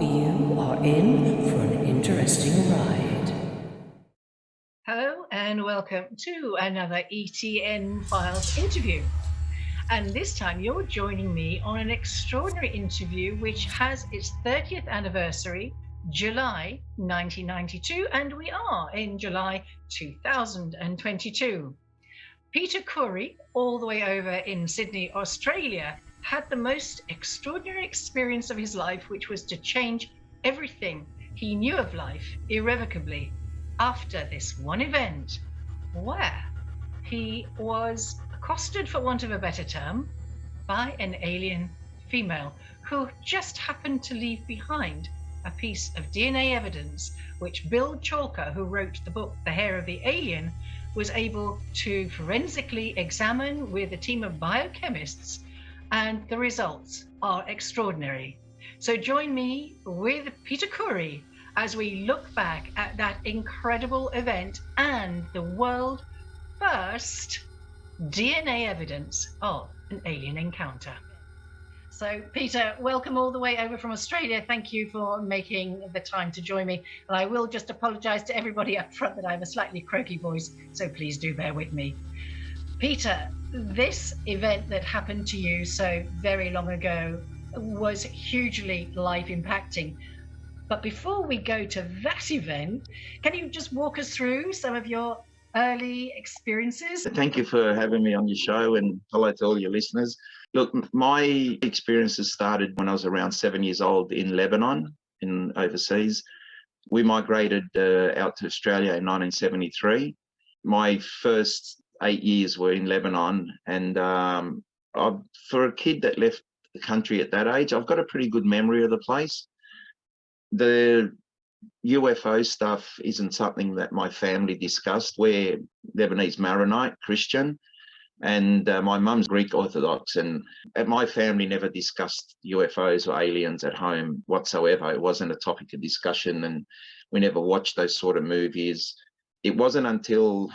You are in for an interesting ride. Hello and welcome to another ETN Files interview. And this time you're joining me on an extraordinary interview which has its 30th anniversary, July 1992, and we are in July 2022. Peter Khoury, all the way over in Sydney, Australia, had the most extraordinary experience of his life, which was to change everything he knew of life irrevocably after this one event where he was accosted, for want of a better term, by an alien female who just happened to leave behind a piece of DNA evidence which Bill Chalker, who wrote the book The Hair of the Alien, was able to forensically examine with a team of biochemists, and the results are extraordinary. So join me with Peter Khoury as we look back at that incredible event and the world first DNA evidence of an alien encounter. So, Peter, welcome all the way over from Australia. Thank you for making the time to join me. And I will just apologise to everybody up front that I have a slightly croaky voice, so please do bear with me. Peter, this event that happened to you so very long ago was hugely life impacting. But before we go to that event, can you just walk us through some of your early experiences? Thank you for having me on your show, and hello to all your listeners. Look, my experiences started when I was around 7 years old in Lebanon, in overseas. We migrated out to Australia in 1973. My first 8 years were in Lebanon, and for a kid that left the country at that age, I've got a pretty good memory of the place. The UFO stuff isn't something that my family discussed. We're Lebanese Maronite Christian, and my mum's Greek Orthodox, and my family never discussed UFOs or aliens at home whatsoever. It wasn't a topic of discussion, and we never watched those sort of movies. It wasn't until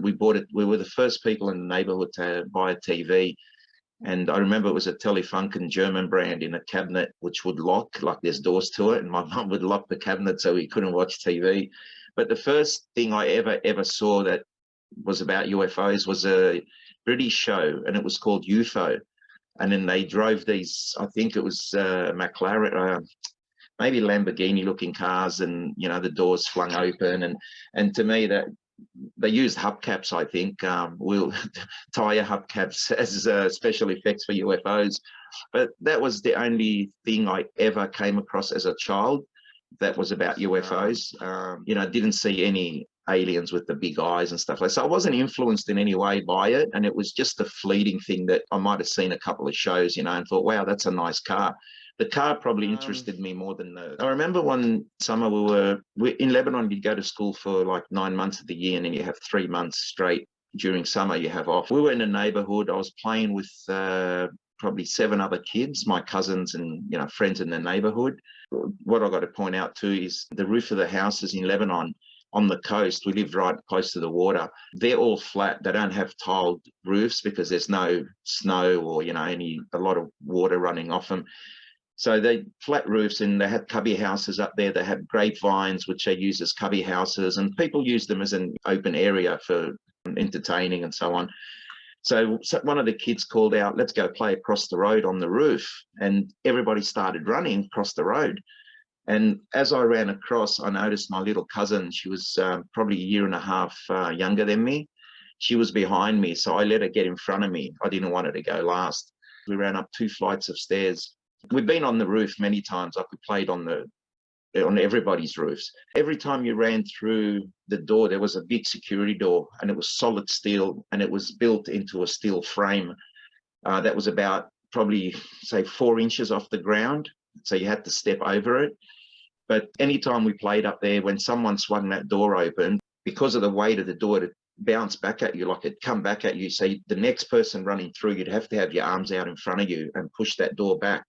we bought it. We were the first people in the neighborhood to buy a TV. And I remember it was a Telefunken German brand in a cabinet which would lock, like there's doors to it, and my mum would lock the cabinet so we couldn't watch TV. But the first thing I ever saw that was about UFOs was a British show, and it was called UFO. And then they drove these, I think it was McLaren, maybe Lamborghini-looking cars, and the doors flung open. And to me, that they used hubcaps, I think, tire hubcaps as special effects for UFOs. But that was the only thing I ever came across as a child that was about UFOs. Didn't see any aliens with the big eyes and stuff like that. So I wasn't influenced in any way by it. And it was just a fleeting thing that I might have seen a couple of shows, and thought, wow, that's a nice car. The car probably interested me more than I remember one summer we in Lebanon, you'd go to school for like 9 months of the year, and then you have 3 months straight during summer you have off. We were in a neighborhood. I was playing with probably 7 other kids, my cousins and friends in the neighborhood. What I got to point out too is the roof of the houses in Lebanon on the coast. We lived right close to the water. They're all flat. They don't have tiled roofs because there's no snow or a lot of water running off them. So they flat roofs, and they had cubby houses up there. They had grapevines, which they use as cubby houses, and people use them as an open area for entertaining and so on. So one of the kids called out, let's go play across the road on the roof. And everybody started running across the road. And as I ran across, I noticed my little cousin. She was probably a year and a half younger than me. She was behind me, so I let her get in front of me. I didn't want her to go last. We ran up 2 flights of stairs. We've been on the roof many times. We played on everybody's roofs. Every time you ran through the door, there was a big security door, and it was solid steel, and it was built into a steel frame that was about probably, say, 4 inches off the ground. So you had to step over it. But anytime we played up there, when someone swung that door open, because of the weight of the door, it bounce back at you, like it'd come back at you. So the next person running through, you'd have to have your arms out in front of you and push that door back.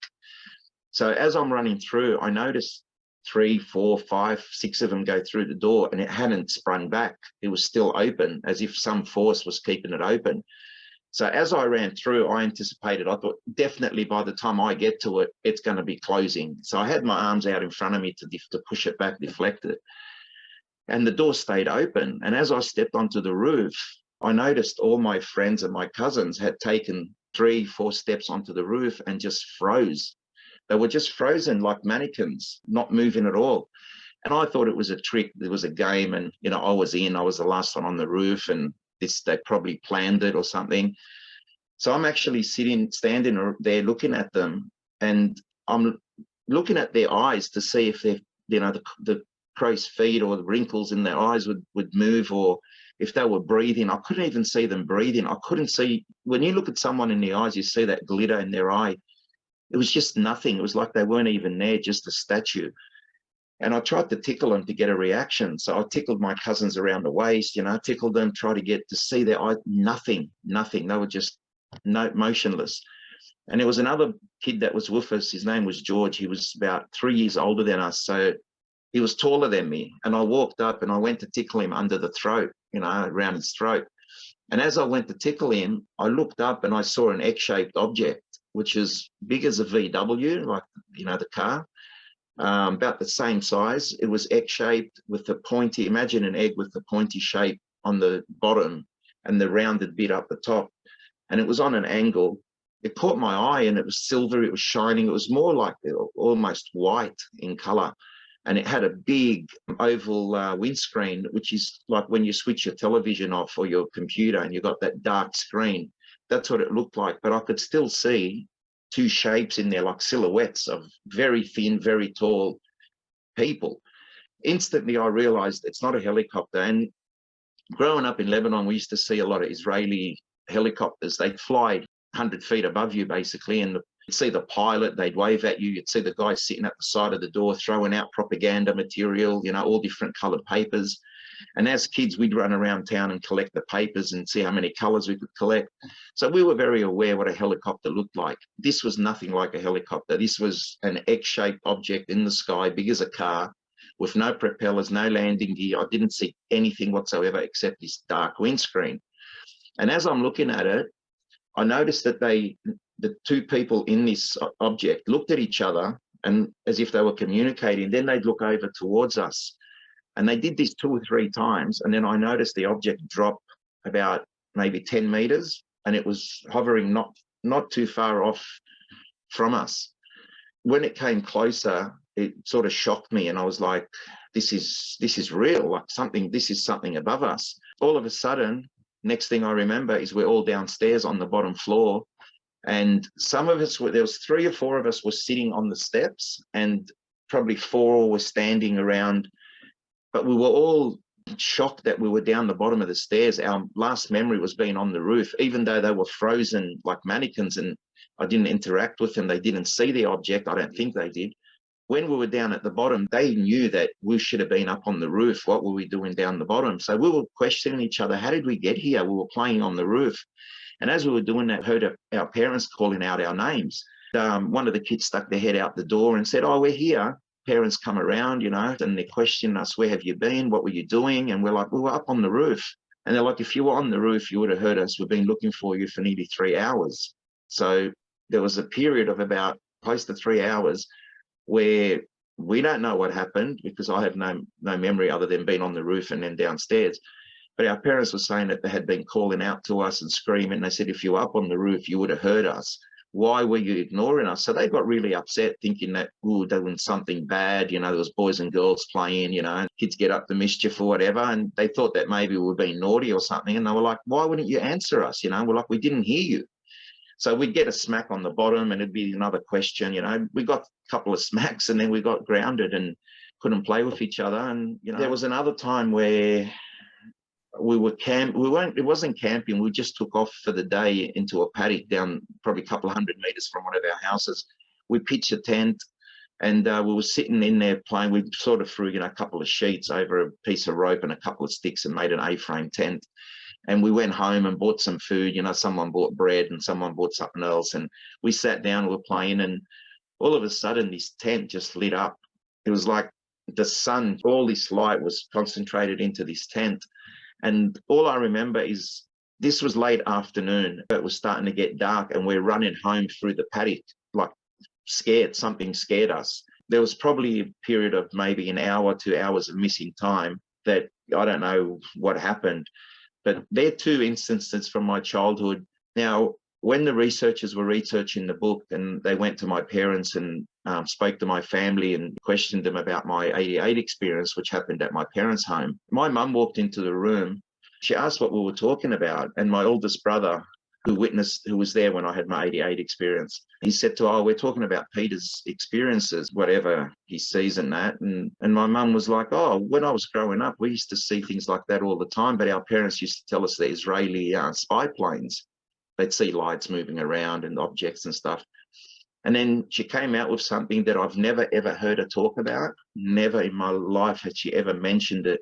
So as I'm running through, I noticed 3, 4, 5, 6 of them go through the door, and it hadn't sprung back. It was still open, as if some force was keeping it open. So as I ran through, I anticipated, I thought definitely by the time I get to it, it's going to be closing. So I had my arms out in front of me to push it back, deflect it. And the door stayed open. And as I stepped onto the roof, I noticed all my friends and my cousins had taken 3-4 steps onto the roof and just froze. They were just frozen like mannequins, not moving at all. And I thought it was a trick. There was a game, and I was the last one on the roof, and they probably planned it or something. So I'm actually standing there looking at them, and I'm looking at their eyes to see if they're, the crow's feet or the wrinkles in their eyes would move, or if they were breathing. I couldn't even see them breathing. I couldn't see. When you look at someone in the eyes, you see that glitter in their eye. It was just nothing. It was like they weren't even there, just a statue. And I tried to tickle them to get a reaction. So I tickled my cousins around the waist, tickled them, tried to see their eyes. Nothing. They were just motionless. And there was another kid that was with us. His name was George. He was about 3 years older than us. So he was taller than me. And I walked up and I went to tickle him under the throat, around his throat. And as I went to tickle him, I looked up and I saw an egg-shaped object, which is big as a VW, like, the car. About the same size. It was egg-shaped with the pointy, imagine an egg with the pointy shape on the bottom and the rounded bit up the top. And it was on an angle. It caught my eye, and it was silver, it was shining. It was more like almost white in color. And it had a big oval windscreen, which is like when you switch your television off or your computer and you've got that dark screen. That's what it looked like. But I could still see 2 shapes in there, like silhouettes of very thin, very tall people. Instantly, I realized it's not a helicopter. And growing up in Lebanon, we used to see a lot of Israeli helicopters. They'd fly 100 feet above you, basically, and you'd see the pilot, they'd wave at you. You'd see the guy sitting at the side of the door throwing out propaganda material, all different colored papers. And as kids, we'd run around town and collect the papers and see how many colors we could collect. So we were very aware what a helicopter looked like. This was nothing like a helicopter. This was an egg-shaped object in the sky, big as a car, with no propellers, no landing gear. I didn't see anything whatsoever except this dark windscreen. And as I'm looking at it, I noticed that the 2 people in this object looked at each other and as if they were communicating. Then they'd look over towards us. And they did this 2 or 3 times. And then I noticed the object drop about maybe 10 meters, and it was hovering not too far off from us. When it came closer, it sort of shocked me. And I was like, this is real, like this is something above us. All of a sudden, next thing I remember is we're all downstairs on the bottom floor. And some of us there was 3 or 4 of us were sitting on the steps, and probably 4 were standing around. But we were all shocked that we were down the bottom of the stairs. Our last memory was being on the roof, even though they were frozen like mannequins and I didn't interact with them. They didn't see the object. I don't think they did. When we were down at the bottom, they knew that we should have been up on the roof. What were we doing down the bottom? So we were questioning each other. How did we get here? We were playing on the roof. And as we were doing that, heard our parents calling out our names. One of the kids stuck their head out the door and said, "Oh, we're here." Parents come around, and they question us, "Where have you been? What were you doing?" And we're like, "We were up on the roof." And they're like, "If you were on the roof, you would have heard us. We've been looking for you for nearly 3 hours." So there was a period of about close to 3 hours where we don't know what happened, because I have no memory other than being on the roof and then downstairs. But our parents were saying that they had been calling out to us and screaming. They said, "If you were up on the roof, you would have heard us. Why were you ignoring us?" So they got really upset, thinking that, they're doing something bad. There was boys and girls playing, kids get up to mischief or whatever. And they thought that maybe we were being naughty or something. And they were like, "Why wouldn't you answer us?" We're like, "We didn't hear you." So we'd get a smack on the bottom and it'd be another question. We got a couple of smacks and then we got grounded and couldn't play with each other. And, there was another time where we were it wasn't camping. We just took off for the day into a paddock down probably a couple of 100 meters from one of our houses. We pitched a tent and we were sitting in there playing. We sort of threw, a couple of sheets over a piece of rope and a couple of sticks and made an A-frame tent. And we went home and bought some food. Someone bought bread and someone bought something else. And we sat down, we were playing, and all of a sudden this tent just lit up. It was like the sun, all this light was concentrated into this tent. And all I remember is This was late afternoon. It was starting to get dark and we're running home through the paddock, like scared. Something scared us. There was probably a period of maybe an hour, 2 hours of missing time that I don't know what happened. But they're two instances from my childhood. Now, when the researchers were researching the book and they went to my parents and spoke to my family and questioned them about my 88 experience, which happened at my parents' home, my mum walked into the room. She asked what we were talking about. And my oldest brother, who was there when I had my 88 experience, he said to her, "Oh, we're talking about Peter's experiences, whatever he sees in that." And my mum was like, "Oh, when I was growing up, we used to see things like that all the time, but our parents used to tell us they're Israeli spy planes. They'd see lights moving around and objects and stuff." And then she came out with something that I've never, ever heard her talk about. Never in my life had she ever mentioned it.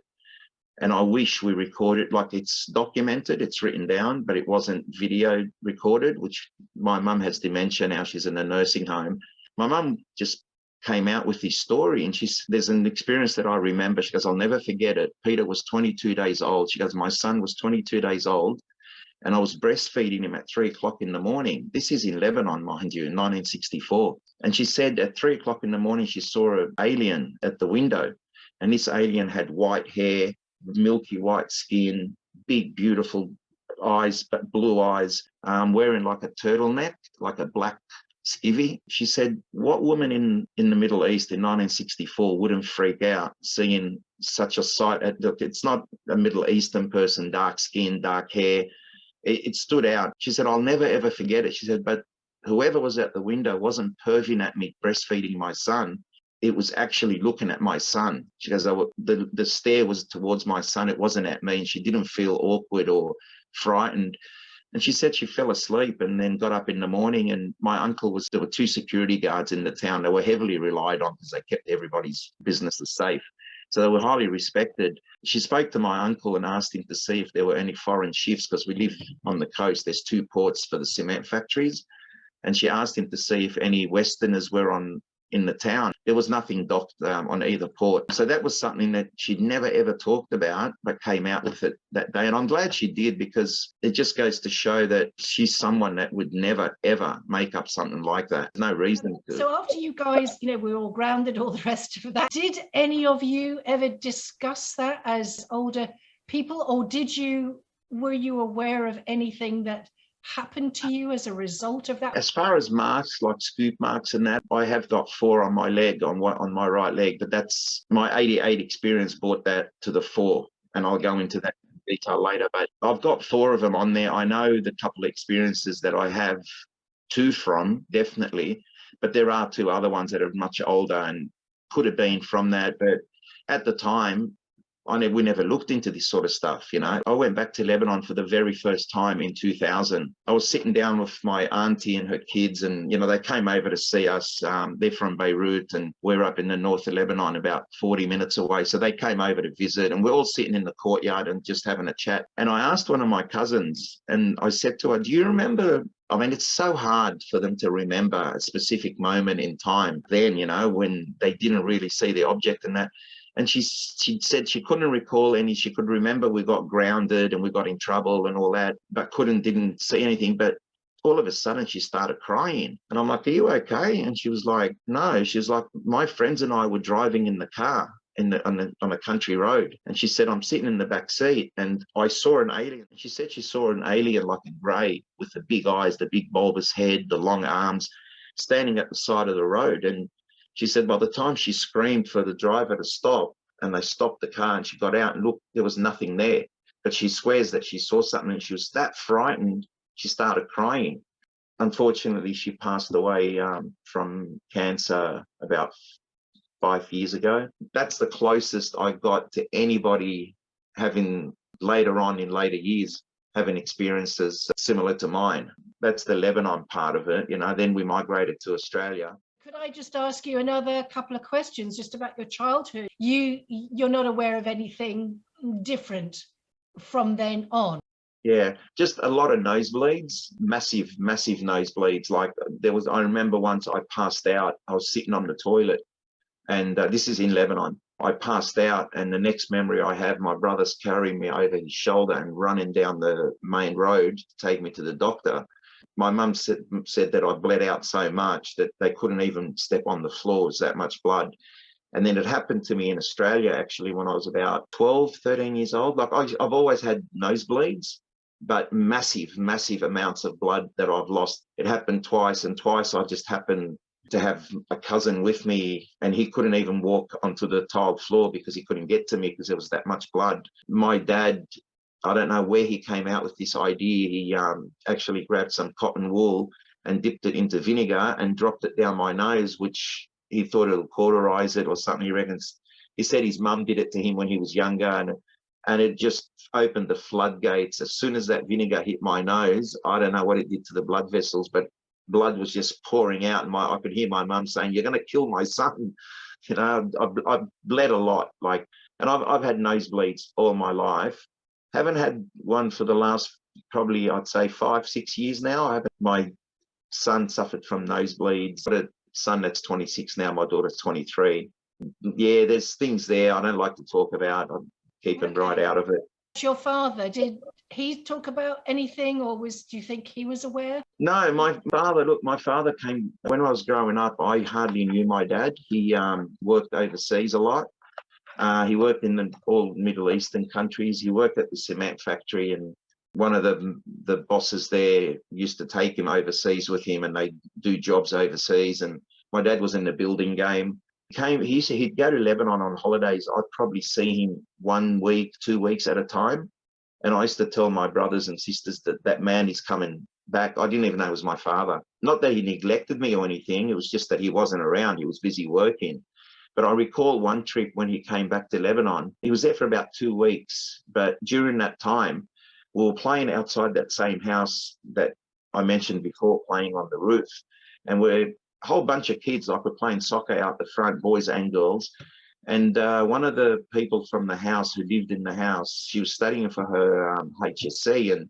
And I wish we recorded, like it's documented, it's written down, but it wasn't video recorded, which my mum has dementia now. She's in a nursing home. My mum just came out with this story and there's an experience that I remember. She goes, "I'll never forget it. Peter was 22 days old." She goes, "My son was 22 days old and I was breastfeeding him at 3 o'clock in the morning." This is in Lebanon, mind you, in 1964. And she said at 3 o'clock in the morning, she saw an alien at the window. And this alien had white hair, milky white skin, big, beautiful eyes, but blue eyes, wearing like a turtleneck, like a black skivvy. She said, what woman in the Middle East in 1964 wouldn't freak out seeing such a sight? Look, it's not a Middle Eastern person, dark skin, dark hair. It stood out. She said, "I'll never, ever forget it." She said, "But whoever was at the window wasn't perving at me breastfeeding my son. It was actually looking at my son." She goes, the stare was towards my son. It wasn't at me. And she didn't feel awkward or frightened. And she said she fell asleep and then got up in the morning. And my uncle there were two security guards in the town. They were heavily relied on because they kept everybody's businesses safe. So they were highly respected. She spoke to my uncle and asked him to see if there were any foreign ships, because we live on the coast. There's two ports for the cement factories. And she asked him to see if any Westerners were in the town. There was nothing docked on either port. So that was something that she'd never, ever talked about, but came out with it that day. And I'm glad she did, because it just goes to show that she's someone that would never, ever make up something like that. No reason to. So after you guys, we're all grounded, all the rest of that, did any of you ever discuss that as older people, or were you aware of anything that happened to you as a result of that? As far as marks, like scoop marks and that, I have got 4 on my leg, on my right leg, but that's my 88 experience brought that to the fore, and I'll go into that detail later. But I've got 4 of them on there. I know the couple of experiences that I have 2 from, definitely, but there are 2 other ones that are much older and could have been from that. But at the time, we never looked into this sort of stuff, I went back to Lebanon for the very first time in 2000. I was sitting down with my auntie and her kids, and, they came over to see us. They're from Beirut, and we're up in the north of Lebanon, about 40 minutes away. So they came over to visit, and we're all sitting in the courtyard and just having a chat. And I asked one of my cousins, and I said to her, "Do you remember?" I mean, it's so hard for them to remember a specific moment in time then, when they didn't really see the object and that. And she said she couldn't recall any. She could remember we got grounded and we got in trouble and all that, but didn't see anything. But all of a sudden she started crying. And I'm like, "Are you okay?" And she was like, "No." She was like, "My friends and I were driving in the car on a country road." And she said, "I'm sitting in the back seat and I saw an alien." She said she saw an alien like a grey with the big eyes, the big bulbous head, the long arms, standing at the side of the road. And she said by the time she screamed for the driver to stop, and they stopped the car, and she got out and looked, there was nothing there. But she swears that she saw something, and she was that frightened, she started crying. Unfortunately, she passed away from cancer about 5 years ago. That's the closest I got to anybody having, later on in later years, having experiences similar to mine. That's the Lebanon part of it. Then we migrated to Australia. Could I just ask you another couple of questions just about your childhood? You're not aware of anything different from then on? Yeah, just a lot of nosebleeds, massive nosebleeds. Like I remember once I passed out. I was sitting on the toilet, and this is in Lebanon. I passed out, and the next memory I have, my brother's carrying me over his shoulder and running down the main road to take me to the doctor. My mum said that I bled out so much that they couldn't even step on the floors, that much blood. And then it happened to me in Australia, actually, when I was about 12, 13 years old. Like I've always had nosebleeds, but massive, massive amounts of blood that I've lost. It happened twice, and twice I just happened to have a cousin with me, and he couldn't even walk onto the tiled floor because he couldn't get to me because there was that much blood. My dad, I don't know where he came out with this idea. He actually grabbed some cotton wool and dipped it into vinegar and dropped it down my nose, which he thought it would cauterize it or something. He reckons, he said his mum did it to him when he was younger, and it just opened the floodgates. As soon as that vinegar hit my nose, I don't know what it did to the blood vessels, but blood was just pouring out. And I could hear my mum saying, "You're going to kill my son." You know, I've bled a lot, and I've had nosebleeds all my life. Haven't had one for the last probably, I'd say, 5, 6 years now. My son suffered from nosebleeds. I've got a son that's 26 now. My daughter's 23. Yeah, there's things there I don't like to talk about. I'm keeping right out of it. Your father, did he talk about anything, or do you think he was aware? No, my father came when I was growing up. I hardly knew my dad. He worked overseas a lot. He worked in all Middle Eastern countries. He worked at the cement factory, and one of the bosses there used to take him overseas with him, and they'd do jobs overseas. And my dad was in the building game. He'd go to Lebanon on holidays. I'd probably see him 1 week, 2 weeks at a time. And I used to tell my brothers and sisters that man is coming back. I didn't even know it was my father. Not that he neglected me or anything. It was just that he wasn't around. He was busy working. But I recall one trip when he came back to Lebanon. He was there for about 2 weeks. But during that time, we were playing outside that same house that I mentioned before, playing on the roof. And we're a whole bunch of kids, like we're playing soccer out the front, boys and girls. And one of the people from the house who lived in the house, she was studying for her HSC, and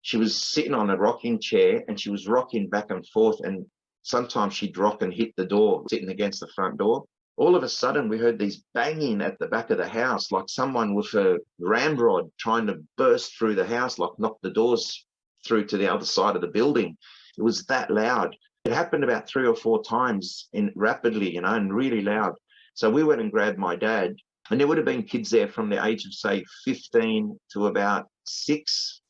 she was sitting on a rocking chair, and she was rocking back and forth, and sometimes she'd rock and hit the door, sitting against the front door. All of a sudden, we heard these banging at the back of the house, like someone with a ramrod trying to burst through the house, like knock the doors through to the other side of the building. It was that loud. It happened about 3 or 4 times rapidly, and really loud. So we went and grabbed my dad, and there would have been kids there from the age of, say, 15 to about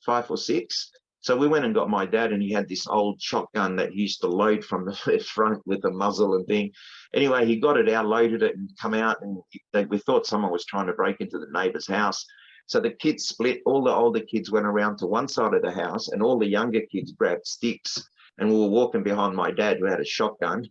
5 or 6. So we went and got my dad, and he had this old shotgun that he used to load from the front with the muzzle and thing. Anyway, he got it out, loaded it, and come out, and we thought someone was trying to break into the neighbour's house. So the kids split. All the older kids went around to one side of the house, and all the younger kids grabbed sticks. And we were walking behind my dad, who had a shotgun,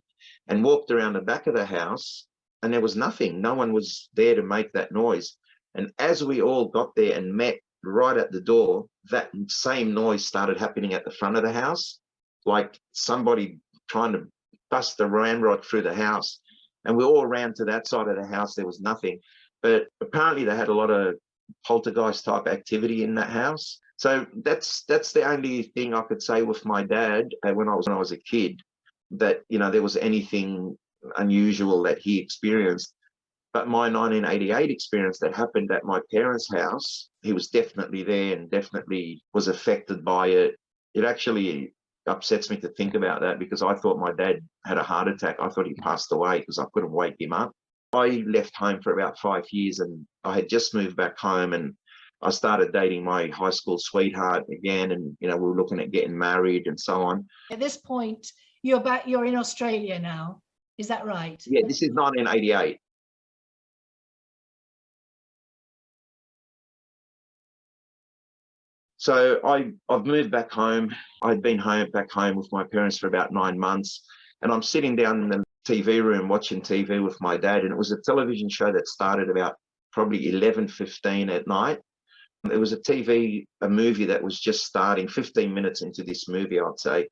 and walked around the back of the house, and there was nothing. No one was there to make that noise. And as we all got there and met right at the door, that same noise started happening at the front of the house, like somebody trying to bust a ramrod through the house. And we all ran to that side of the house. There was nothing. But apparently they had a lot of poltergeist type activity in that house. So that's the only thing I could say with my dad when I was a kid, that there was anything unusual that he experienced. But my 1988 experience that happened at my parents' house, he was definitely there and definitely was affected by it. It actually upsets me to think about that, because I thought my dad had a heart attack. I thought he passed away because I couldn't wake him up. I left home for about 5 years, and I had just moved back home, and I started dating my high school sweetheart again, and we were looking at getting married and so on. At this point, you're in Australia now. Is that right? Yeah, this is 1988. So I've moved back home. I'd been back home with my parents for about 9 months, and I'm sitting down in the TV room watching TV with my dad, and it was a television show that started about probably 11:15 at night. It was a movie that was just starting, 15 minutes into this movie, I'd say.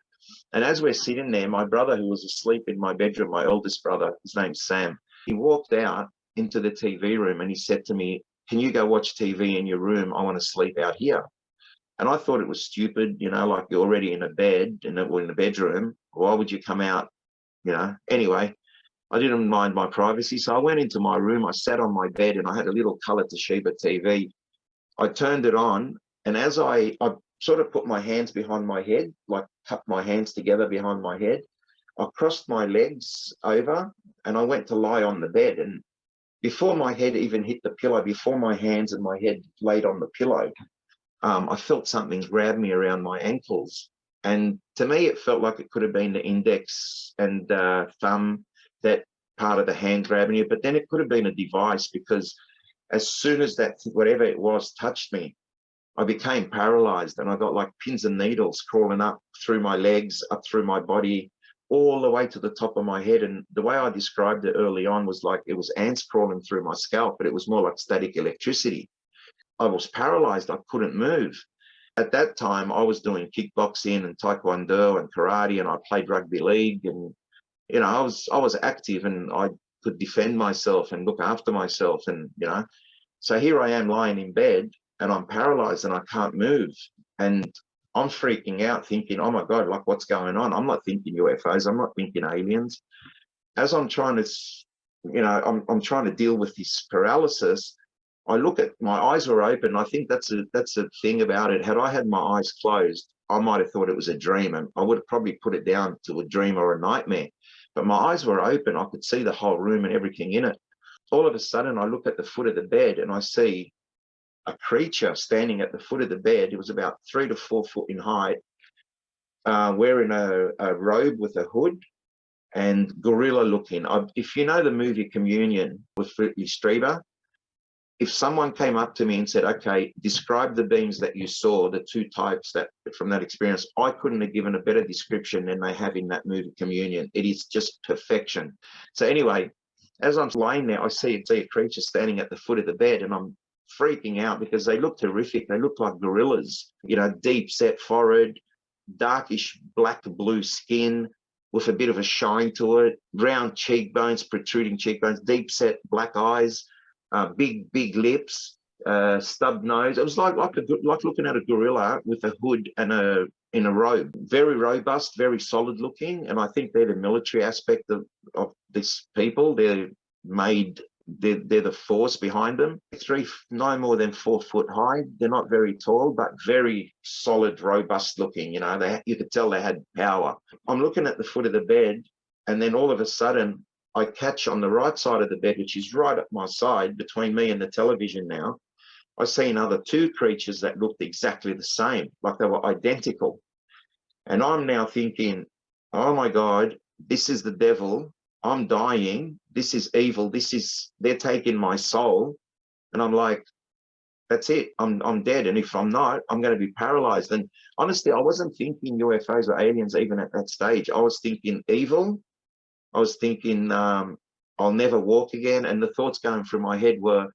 And as we're sitting there, my brother, who was asleep in my bedroom, my oldest brother, his name's Sam, he walked out into the TV room and he said to me, "Can you go watch TV in your room? I want to sleep out here." And I thought it was stupid, like you're already in a bed and we're in the bedroom. Why would you come out? Anyway, I didn't mind my privacy. So I went into my room, I sat on my bed, and I had a little color Toshiba TV. I turned it on, and as I sort of put my hands behind my head, like cupped my hands together behind my head, I crossed my legs over and I went to lie on the bed. And before my head even hit the pillow, before my hands and my head laid on the pillow, I felt something grab me around my ankles. And to me, it felt like it could have been the index and thumb, that part of the hand grabbing you, but then it could have been a device, because as soon as that, whatever it was, touched me, I became paralyzed, and I got like pins and needles crawling up through my legs, up through my body, all the way to the top of my head. And the way I described it early on was like it was ants crawling through my scalp, but it was more like static electricity. I was paralyzed. I couldn't move. At that time, I was doing kickboxing and taekwondo and karate, and I played rugby league, and I was active, and I could defend myself and look after myself, and so here I am lying in bed, and I'm paralyzed and I can't move, and I'm freaking out, thinking, oh my God, like what's going on? I'm not thinking UFOs. I'm not thinking aliens. As I'm trying to, I'm trying to deal with this paralysis. I look at, my eyes were open. I think that's a thing about it. Had I had my eyes closed, I might have thought it was a dream, and I would have probably put it down to a dream or a nightmare. But my eyes were open. I could see the whole room and everything in it. All of a sudden, I look at the foot of the bed and I see a creature standing at the foot of the bed. It was about 3 to 4 foot in height, wearing a robe with a hood and gorilla looking. If you know the movie Communion with Whitley Strieber, if someone came up to me and said, okay, describe the beings that you saw, the two types that from that experience, I couldn't have given a better description than they have in that movie Communion. It is just perfection. So anyway, as I'm lying there, I see a creature standing at the foot of the bed, and I'm freaking out because they look terrific. They look like gorillas, deep set forehead, darkish black blue skin with a bit of a shine to it, round cheekbones, protruding cheekbones, deep set black eyes, big lips, stubbed nose. It was like looking at a gorilla with a hood and in a robe. Very robust, very solid looking, and I think they're the military aspect of this people. They're the force behind them. No more than 4 foot high. They're not very tall, but very solid, robust looking. You could tell they had power. I'm looking at the foot of the bed, and then all of a sudden, I catch on the right side of the bed, which is right at my side, between me and the television now, I see another 2 creatures that looked exactly the same, like they were identical. And I'm now thinking, oh my God, this is the devil. I'm dying. This is evil. They're taking my soul. And I'm like, that's it. I'm dead. And if I'm not, I'm going to be paralyzed. And honestly, I wasn't thinking UFOs or aliens even at that stage. I was thinking evil. I was thinking I'll never walk again. And the thoughts going through my head were,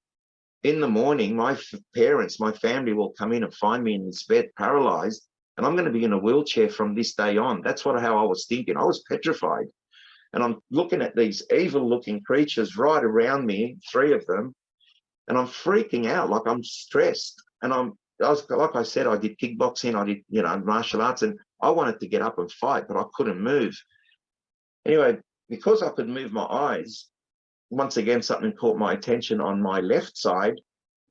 in the morning, my parents, my family will come in and find me in this bed paralyzed, and I'm going to be in a wheelchair from this day on. That's how I was thinking. I was petrified. And I'm looking at these evil looking creatures right around me, 3 of them, and I'm freaking out, like I'm stressed. And I was, like I said, I did kickboxing, I did, martial arts, and I wanted to get up and fight, but I couldn't move. Anyway, because I could move my eyes, once again, something caught my attention on my left side.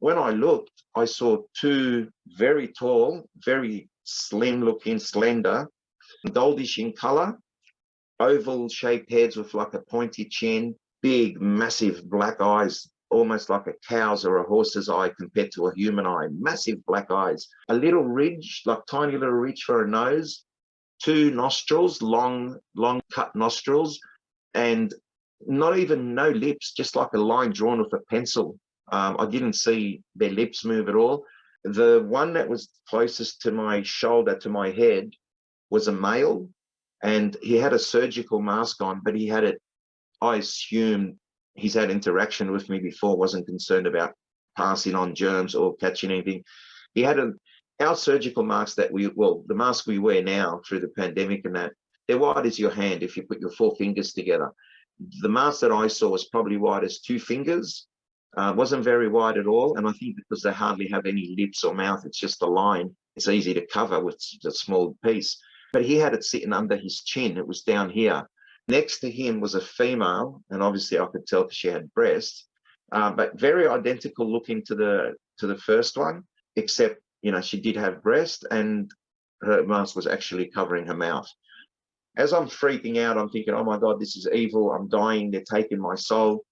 When I looked, I saw 2 very tall, very slim looking, slender, goldish in color, oval shaped heads with like a pointy chin, big, massive black eyes, almost like a cow's or a horse's eye compared to a human eye, massive black eyes, a little ridge, like tiny little ridge for a nose, 2 nostrils, long cut nostrils, and no lips, just like a line drawn with a pencil. I didn't see their lips move at all. The one that was closest to my shoulder, to my head, was a male, and he had a surgical mask on, but he had it, I assume he's had interaction with me before, wasn't concerned about passing on germs or catching anything. He had our surgical masks that the mask we wear now through the pandemic and that, they're wide as your hand if you put your 4 fingers together. The mask that I saw was probably wide as 2 fingers. Wasn't very wide at all. And I think because they hardly have any lips or mouth, it's just a line. It's easy to cover with a small piece. But he had it sitting under his chin. It was down here. Next to him was a female, and obviously I could tell because she had breasts, but very identical looking to the first one, except she did have breast, and her mask was actually covering her mouth. As I'm freaking out, I'm thinking, oh my God, this is evil. I'm dying. They're taking my soul.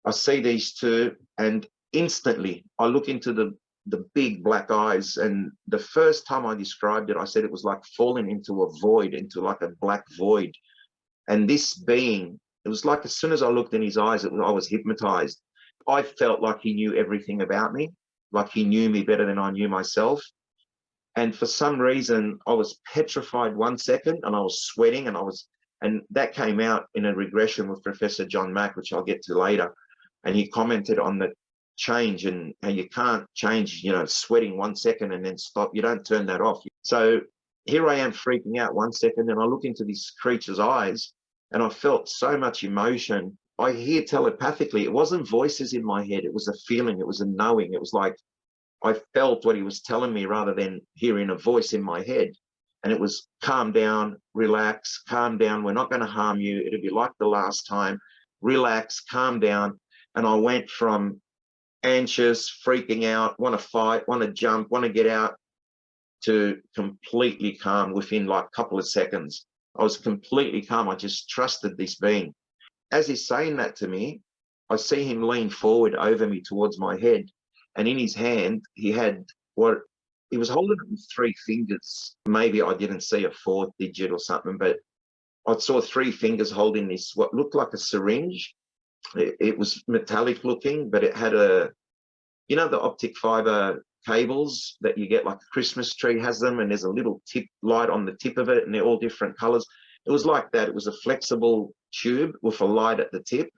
I see these two, and instantly I look into the big black eyes. And the first time I described it, I said it was like falling into a void, into like a black void. And this being, it was like as soon as I looked in his eyes, I was hypnotized. I felt like he knew everything about me, like he knew me better than I knew myself. And for some reason, I was petrified 1 second, and I was sweating, and that came out in a regression with Professor John Mack, which I'll get to later. And he commented on the change and how you can't change, sweating 1 second and then stop. You don't turn that off. So here I am freaking out 1 second, and I look into this creature's eyes, and I felt so much emotion. I hear telepathically, it wasn't voices in my head. It was a feeling. It was a knowing. It was like, I felt what he was telling me rather than hearing a voice in my head. And it was calm down, relax, calm down. We're not going to harm you. It'll be like the last time. Relax, calm down. And I went from anxious, freaking out, want to fight, want to jump, want to get out, to completely calm within like a couple of seconds. I was completely calm. I just trusted this being. As he's saying that to me, I see him lean forward over me towards my head. And in his hand, he had he was holding it with 3 fingers. Maybe I didn't see a 4th digit or something, but I saw 3 fingers holding this, what looked like a syringe. It was metallic looking, but it had the optic fiber cables that you get, like a Christmas tree has them, and there's a little tip light on the tip of it, and they're all different colors. It was like that. It was a flexible tube with a light at the tip.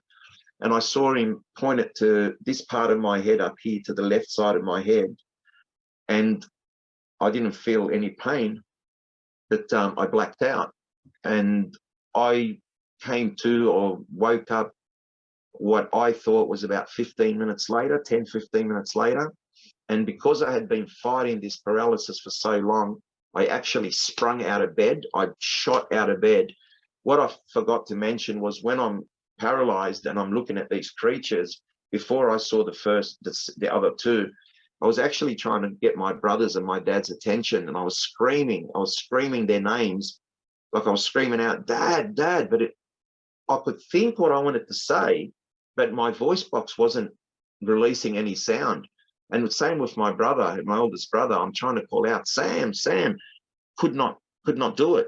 And I saw him point it to this part of my head up here, to the left side of my head. And I didn't feel any pain, but I blacked out. And I came to, or woke up, what I thought was about 15 minutes later, 10, 15 minutes later. And because I had been fighting this paralysis for so long, I actually sprung out of bed. I shot out of bed. What I forgot to mention was, when I'm paralyzed and I'm looking at these creatures, before I saw the other two, I was actually trying to get my brothers and my dad's attention, and I was screaming their names, like I was screaming out, Dad, Dad, but I could think what I wanted to say, but my voice box wasn't releasing any sound. And the same with my brother, my oldest brother. I'm trying to call out, Sam, Sam, could not do it.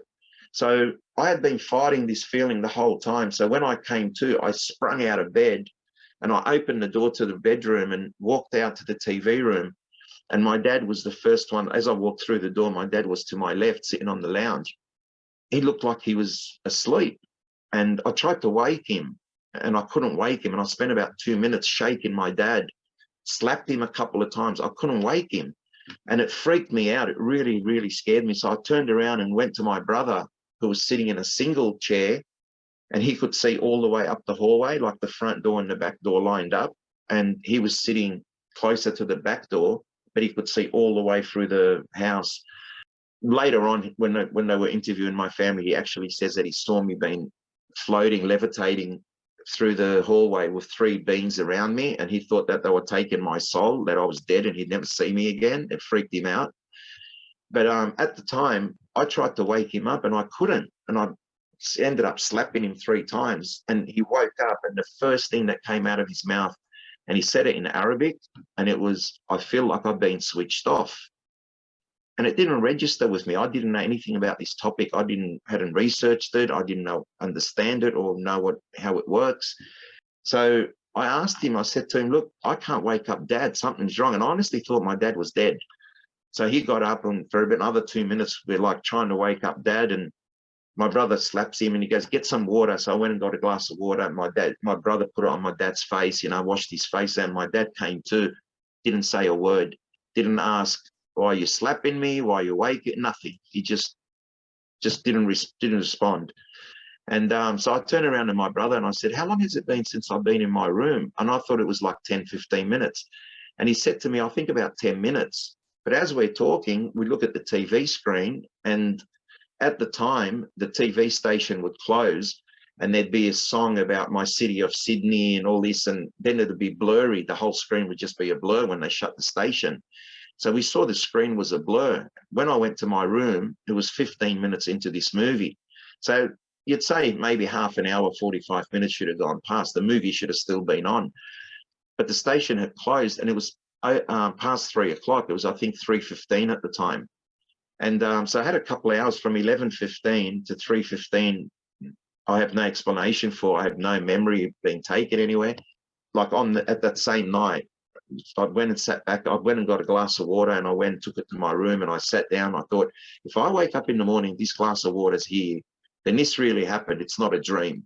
So I had been fighting this feeling the whole time. So when I came to, I sprung out of bed, and I opened the door to the bedroom and walked out to the TV room. And my dad was the first one. As I walked through the door, my dad was to my left, sitting on the lounge. He looked like he was asleep. And I tried to wake him, and I couldn't wake him. And I spent about 2 minutes shaking my dad, slapped him a couple of times. I couldn't wake him. And it freaked me out. It really, really scared me. So I turned around and went to my brother, who was sitting in a single chair, and he could see all the way up the hallway, like the front door and the back door lined up. And he was sitting closer to the back door, but he could see all the way through the house. Later on, when they were interviewing my family, he actually says that he saw me being floating, levitating through the hallway with 3 beings around me, and he thought that they were taking my soul, that I was dead and he'd never see me again. It freaked him out. But at the time, I tried to wake him up, and I couldn't, and I ended up slapping him 3 times, and he woke up, and the first thing that came out of his mouth, and he said it in Arabic, and it was, I feel like I've been switched off. And it didn't register with me. I didn't know anything about this topic. I hadn't researched it. I didn't understand it or know how it works. So I asked him, I said to him, look, I can't wake up Dad. Something's wrong. And I honestly thought my dad was dead. So he got up, and for about another 2 minutes, we're like trying to wake up Dad. And my brother slaps him and he goes, get some water. So I went and got a glass of water. My brother put it on my dad's face, washed his face. And my dad came to, didn't say a word, didn't ask, why are you slapping me? Why are you awake? Nothing. He just didn't respond. And so I turned around to my brother and I said, how long has it been since I've been in my room? And I thought it was like 10, 15 minutes. And he said to me, I think about 10 minutes. But as we're talking, we look at the TV screen, and at the time, the TV station would close, and there'd be a song about my city of Sydney and all this, and then it'd be blurry. The whole screen would just be a blur when they shut the station. So we saw the screen was a blur. When I went to my room, it was 15 minutes into this movie. So you'd say maybe half an hour, 45 minutes should have gone past. The movie should have still been on. But the station had closed, and it was past 3 o'clock. It was, I think, 3:15 at the time. And so I had a couple of hours from 11:15 to 3:15. I have no explanation for. I have no memory of being taken anywhere. Like at that same night, I went and sat back. I went and got a glass of water, and I went and took it to my room, and I sat down. I thought, if I wake up in the morning, this glass of water's here, then this really happened. It's not a dream.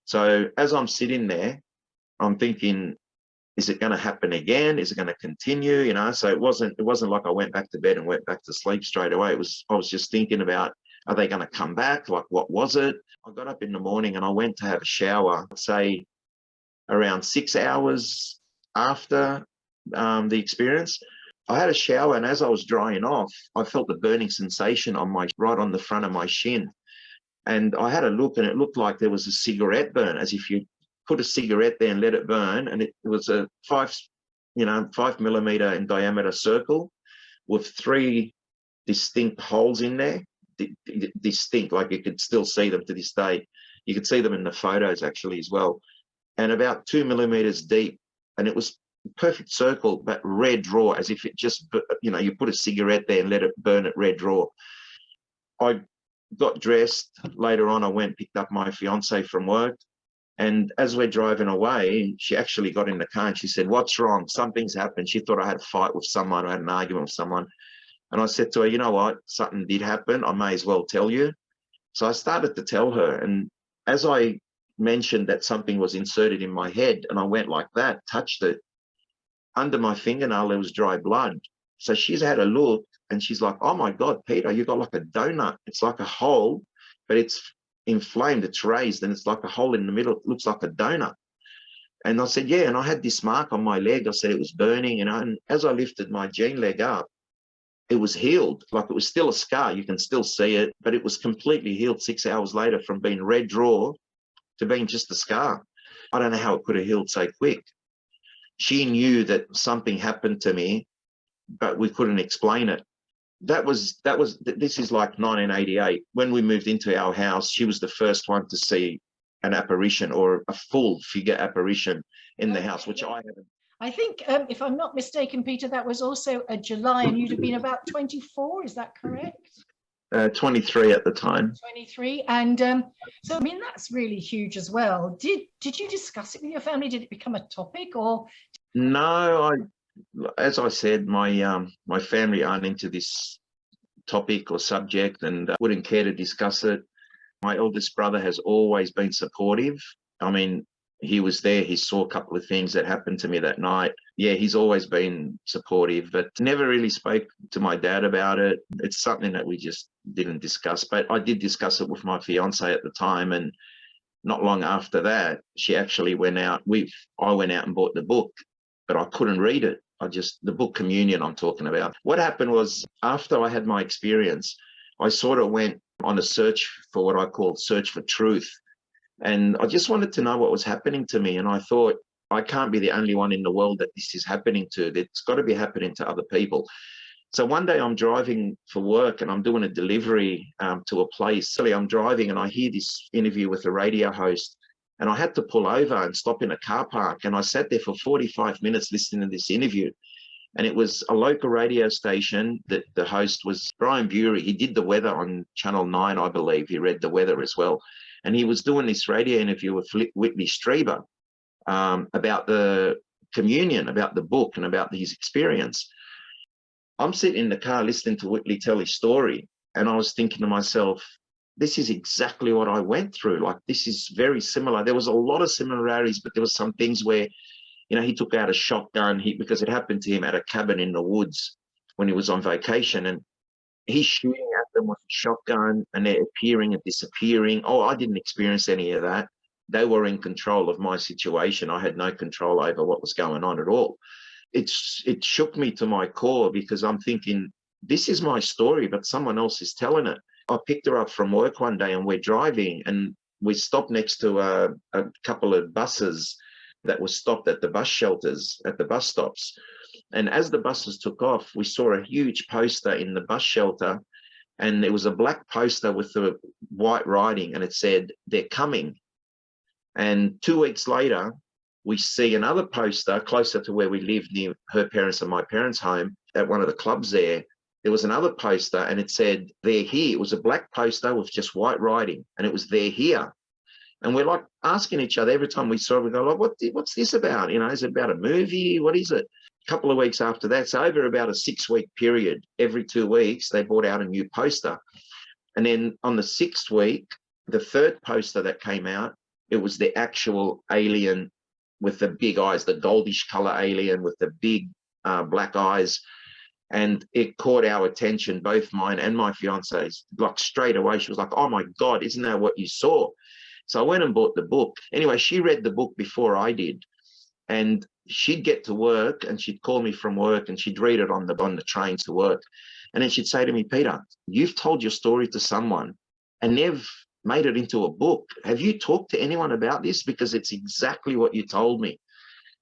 So as I'm sitting there, I'm thinking, is it going to happen again? Is it going to continue? You know, so it wasn't like I went back to bed and went back to sleep straight away. I was just thinking about, are they going to come back? Like, what was it? I got up in the morning and I went to have a shower, say around 6 hours after the experience. I had a shower, and as I was drying off, I felt the burning sensation right on the front of my shin. And I had a look, and it looked like there was a cigarette burn, as if you put a cigarette there and let it burn. And it was a 5 millimeter in diameter circle with 3 distinct holes in there. Distinct, like you could still see them to this day. You could see them in the photos actually as well. And about 2 millimeters deep. And it was a perfect circle, but red raw, as if it just, you put a cigarette there and let it burn at red raw. I got dressed. Later on, I went and picked up my fiance from work. And as we're driving away, she actually got in the car and she said, "What's wrong? Something's happened." She thought I had a fight with someone, or had an argument with someone. And I said to her, "You know what? Something did happen. I may as well tell you." So I started to tell her. And as I mentioned that something was inserted in my head, and I went like that, touched it, under my fingernail, there was dry blood. So she's had a look, and she's like, "Oh my God, Peter, you got like a donut. It's like a hole, but it's inflamed, it's raised, and it's like a hole in the middle. It looks like a donut." And I said, "Yeah." And I had this mark on my leg. I said it was burning, and as I lifted my jean leg up, it was healed. Like, it was still a scar. You can still see it, but it was completely healed 6 hours later, from being red raw to being just a scar. I don't know how it could have healed so quick. She knew that something happened to me, but we couldn't explain it. This is like 1988. When we moved into our house, she was the first one to see an apparition, or a full figure apparition in the house, which I haven't. I think, if I'm not mistaken, Peter, that was also a July, and you'd have been about 24. Is that correct? 23 at the time. 23. And so, I mean, that's really huge as well. Did you discuss it with your family? Did it become a topic, or? No, as I said, my family aren't into this topic or subject, and wouldn't care to discuss it. My eldest brother has always been supportive. I mean, he was there. He saw a couple of things that happened to me that night. Yeah, he's always been supportive, but never really spoke to my dad about it. It's something that we just didn't discuss. But I did discuss it with my fiance at the time, and not long after that, she actually went out. I went out and bought the book, but I couldn't read it. The book Communion I'm talking about. What happened was, after I had my experience, I sort of went on a search for what I call search for truth. And I just wanted to know what was happening to me. And I thought, I can't be the only one in the world that this is happening to. It's got to be happening to other people. So one day I'm driving for work, and I'm doing a delivery to a place. So I'm driving, and I hear this interview with a radio host, and I had to pull over and stop in a car park. And I sat there for 45 minutes listening to this interview. And it was a local radio station that the host was Brian Bury. He did the weather on Channel 9, I believe. He read the weather as well. And he was doing this radio interview with Whitley Strieber about the communion, about the book, and about his experience. I'm sitting in the car listening to Whitley tell his story, and I was thinking to myself, this is exactly what I went through. Like, this is very similar. There was a lot of similarities, but there was some things where, he took out a shotgun because it happened to him at a cabin in the woods when he was on vacation, and he's shooting at them with a shotgun, and they're appearing and disappearing. Oh, I didn't experience any of that. They were in control of my situation. I had no control over what was going on at all. It shook me to my core, because I'm thinking, this is my story, but someone else is telling it. I picked her up from work one day, and we're driving, and we stopped next to a couple of buses that were stopped at the bus shelters, at the bus stops. And as the buses took off, we saw a huge poster in the bus shelter, and there was a black poster with the white writing, and it said, "They're coming." And 2 weeks later, we see another poster closer to where we lived, near her parents' and my parents' home, at one of the clubs there. There was another poster, and it said, "They're here." It was a black poster with just white writing, and it was, "They're here." And we're like asking each other every time we saw it, we go, like, what's this about? You know, is it about a movie? What is it? A couple of weeks after that, so over about a 6-week period, every 2 weeks, they brought out a new poster. And then on the 6th week, the third poster that came out, it was the actual alien with the big eyes, the goldish color alien with the big black eyes. And it caught our attention, both mine and my fiance's, like straight away. She was like, "Oh my God, isn't that what you saw?" So I went and bought the book. Anyway, she read the book before I did. And she'd get to work and she'd call me from work and she'd read it on the train to work. And then she'd say to me, "Peter, you've told your story to someone and they've made it into a book. Have you talked to anyone about this? Because it's exactly what you told me.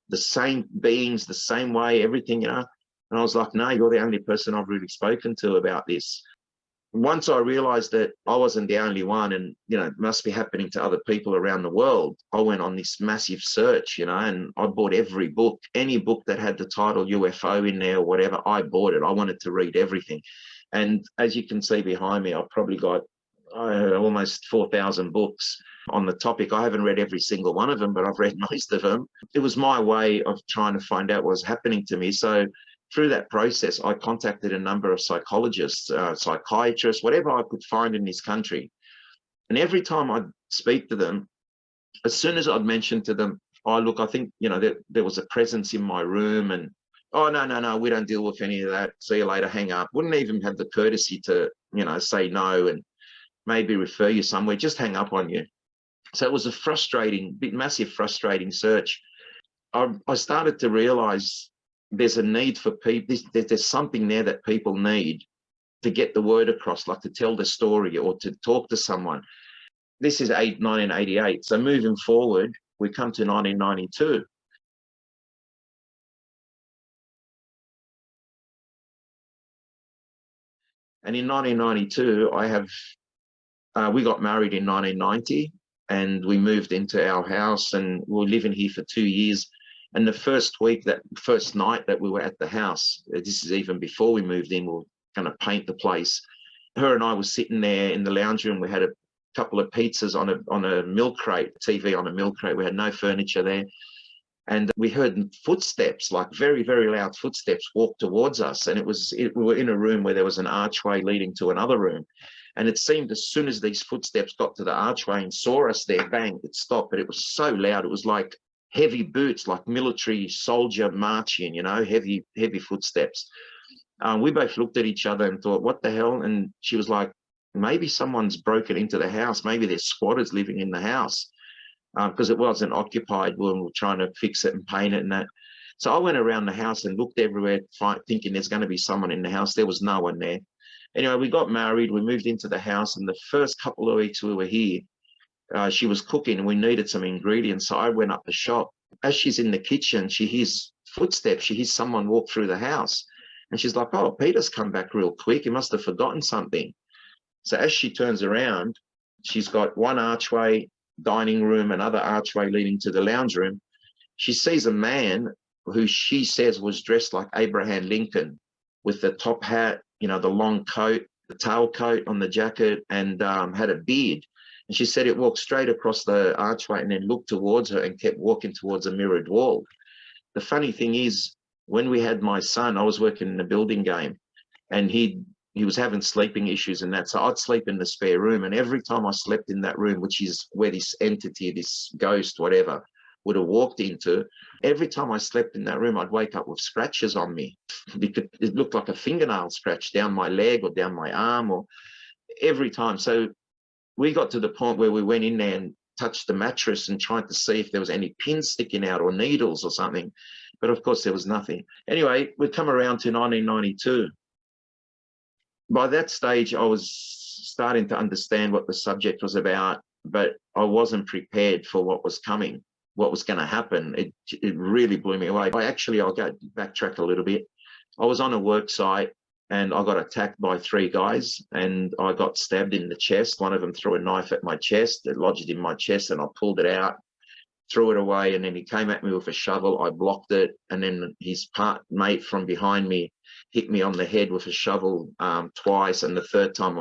The same beings, the same way, everything, you know." And I was like, "No, you're the only person I've really spoken to about this." Once I realized that I wasn't the only one, and, you know, it must be happening to other people around the world, I went on this massive search, you know, and I bought every book, any book that had the title UFO in there or whatever, I bought it. I wanted to read everything. And as you can see behind me, I've probably got almost 4,000 books on the topic. I haven't read every single one of them, but I've read most of them. It was my way of trying to find out what was happening to me. So through that process, I contacted a number of psychologists, psychiatrists, whatever I could find in this country. And every time I'd speak to them, as soon as I'd mention to them, "Oh, look, I think, you know, there was a presence in my room," and, "Oh, no, we don't deal with any of that. See you later," hang up. Wouldn't even have the courtesy to, you know, say no and maybe refer you somewhere, just hang up on you. So it was a frustrating, massive frustrating search. I started to realize there's a need for people, there's something there that people need to get the word across, like to tell the story or to talk to someone. This is 1988. So moving forward, we come to 1992. And in 1992, we got married in 1990 and we moved into our house and we were living here for 2 years. And the first night that we were at the house, this is even before we moved in, we were going to paint the place. Her and I were sitting there in the lounge room. We had a couple of pizzas on a milk crate, TV on a milk crate. We had no furniture there. And we heard footsteps, like very, very loud footsteps, walk towards us. And we were in a room where there was an archway leading to another room. And it seemed as soon as these footsteps got to the archway and saw us there, bang, it stopped. But it was so loud. It was like heavy boots, like military soldier marching, you know, heavy footsteps. We both looked at each other and thought, what the hell? And she was like, maybe someone's broken into the house. Maybe there's squatters living in the house. Because it wasn't occupied when we were trying to fix it and paint it and that. So I went around the house and looked everywhere, thinking there's going to be someone in the house. There was no one there. Anyway, we got married. We moved into the house, and the first couple of weeks we were here, she was cooking and we needed some ingredients. So I went up the shop. As she's in the kitchen, she hears footsteps. She hears someone walk through the house. And she's like, "Oh, Peter's come back real quick. He must have forgotten something." So as she turns around, she's got one archway, dining room, another archway leading to the lounge room. She sees a man who she says was dressed like Abraham Lincoln, with the top hat, you know, the long coat, the tailcoat on the jacket, and had a beard. And she said it walked straight across the archway and then looked towards her and kept walking towards a mirrored wall. The funny thing is, when we had my son, I was working in a building game, and he was having sleeping issues and that. So I'd sleep in the spare room. And every time I slept in that room, which is where this entity, this ghost, whatever, would have walked into, every time I slept in that room, I'd wake up with scratches on me. It looked like a fingernail scratch down my leg or down my arm, or every time. So we got to the point where we went in there and touched the mattress and tried to see if there was any pins sticking out or needles or something. But of course, there was nothing. Anyway, we come around to 1992. By that stage, I was starting to understand what the subject was about. but I wasn't prepared for what was coming, what was going to happen. It really blew me away. I'll go backtrack a little bit. I was on a work site and I got attacked by 3 guys and I got stabbed in the chest. One of them threw a knife at my chest. It lodged in my chest and I pulled it out, threw it away, and then he came at me with a shovel. I blocked it, and then his mate from behind me hit me on the head with a shovel twice, and the third time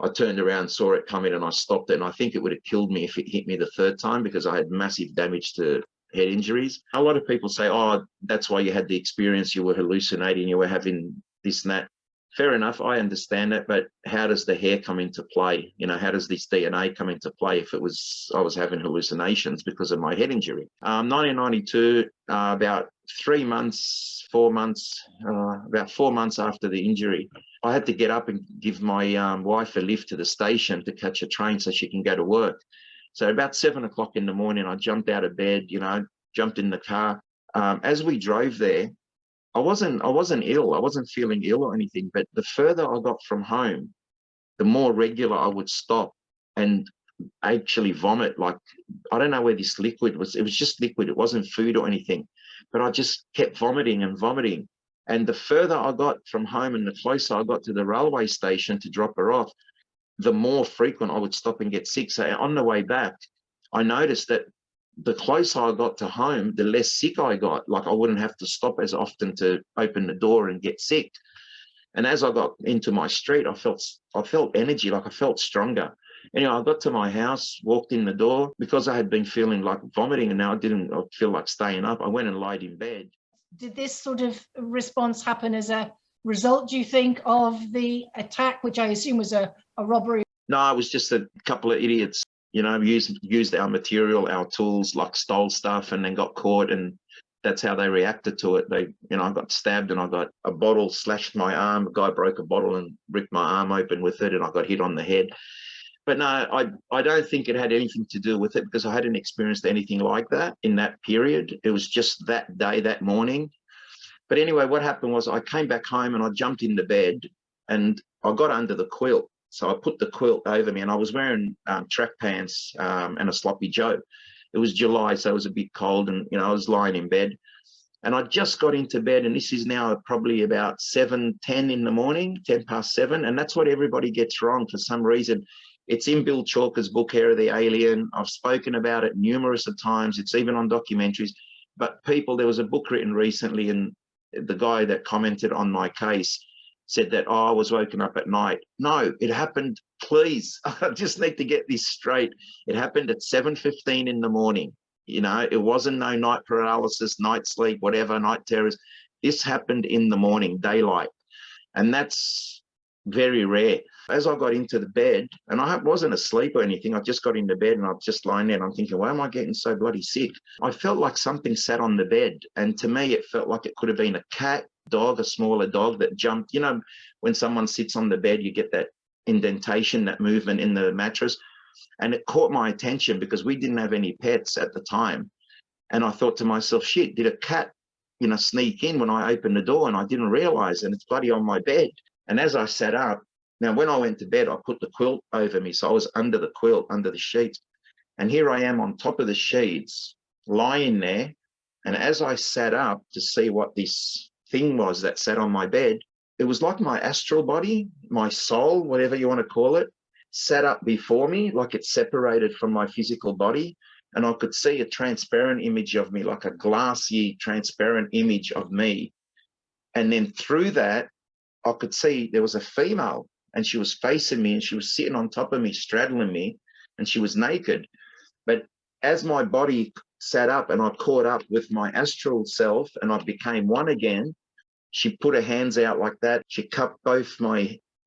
I turned around, saw it coming, and I stopped it. And I think it would have killed me if it hit me the third time because I had massive damage to head injuries. A lot of people say, oh, that's why you had the experience, you were hallucinating, you were having this and that. Fair enough, I understand that, but how does the hair come into play? You know, how does this DNA come into play if I was having hallucinations because of my head injury? 1992, about 3 months, 4 months, about 4 months after the injury, I had to get up and give my wife a lift to the station to catch a train so she can go to work. So about 7 o'clock in the morning, I jumped out of bed, jumped in the car. As we drove there, I wasn't ill. I wasn't feeling ill or anything, but the further I got from home, the more regular I would stop and actually vomit. Like, I don't know where this liquid was. It was just liquid. It wasn't food or anything, but I just kept vomiting and vomiting. And the further I got from home and the closer I got to the railway station to drop her off, the more frequent I would stop and get sick. So on the way back, I noticed that the closer I got to home, the less sick I got. Like, I wouldn't have to stop as often to open the door and get sick. And as I got into my street, I felt energy, like I felt stronger. Anyway, I got to my house, walked in the door, because I had been feeling like vomiting and now I didn't feel like staying up. I went and lied in bed. Did this sort of response happen as a result, do you think, of the attack, which I assume was a robbery? No, it was just a couple of idiots, used our material, our tools, like stole stuff and then got caught, and that's how they reacted to it. I got stabbed and I got a bottle slashed my arm. A guy broke a bottle and ripped my arm open with it, and I got hit on the head. But no, I don't think it had anything to do with it because I hadn't experienced anything like that in that period. It was just that day, that morning. But anyway, what happened was I came back home and I jumped in the bed and I got under the quilt. So I put the quilt over me and I was wearing track pants and a sloppy Joe. It was July, so it was a bit cold, and I was lying in bed. And I just got into bed, and this is now probably about 7:10 in the morning, 10 past 7. And that's what everybody gets wrong for some reason. It's in Bill Chalker's book, Hair of the Alien. I've spoken about it numerous of times. It's even on documentaries. But there was a book written recently, and the guy that commented on my case said that, I was woken up at night. No, it happened, please. I just need to get this straight. It happened at 7:15 in the morning. It wasn't no night paralysis, night sleep, whatever, night terrors. This happened in the morning, daylight. And that's very rare. As I got into the bed, and I wasn't asleep or anything, I just got into bed and I was just lying there and I'm thinking, why am I getting so bloody sick? I felt like something sat on the bed, and to me, it felt like it could have been a cat, dog, a smaller dog that jumped. When someone sits on the bed, you get that indentation, that movement in the mattress. And it caught my attention because we didn't have any pets at the time. And I thought to myself, shit, did a cat, sneak in when I opened the door and I didn't realize, and it's bloody on my bed. And as I sat up, now when I went to bed, I put the quilt over me. So I was under the quilt, under the sheets. And here I am on top of the sheets, lying there. And as I sat up to see what this thing was that sat on my bed, it was like my astral body, my soul, whatever you want to call it, sat up before me, like it separated from my physical body. And I could see a transparent image of me, like a glassy, transparent image of me. And then through that, I could see there was a female, and she was facing me and she was sitting on top of me, straddling me, and she was naked. But as my body sat up and I caught up with my astral self and I became one again, she put her hands out like that. She cupped both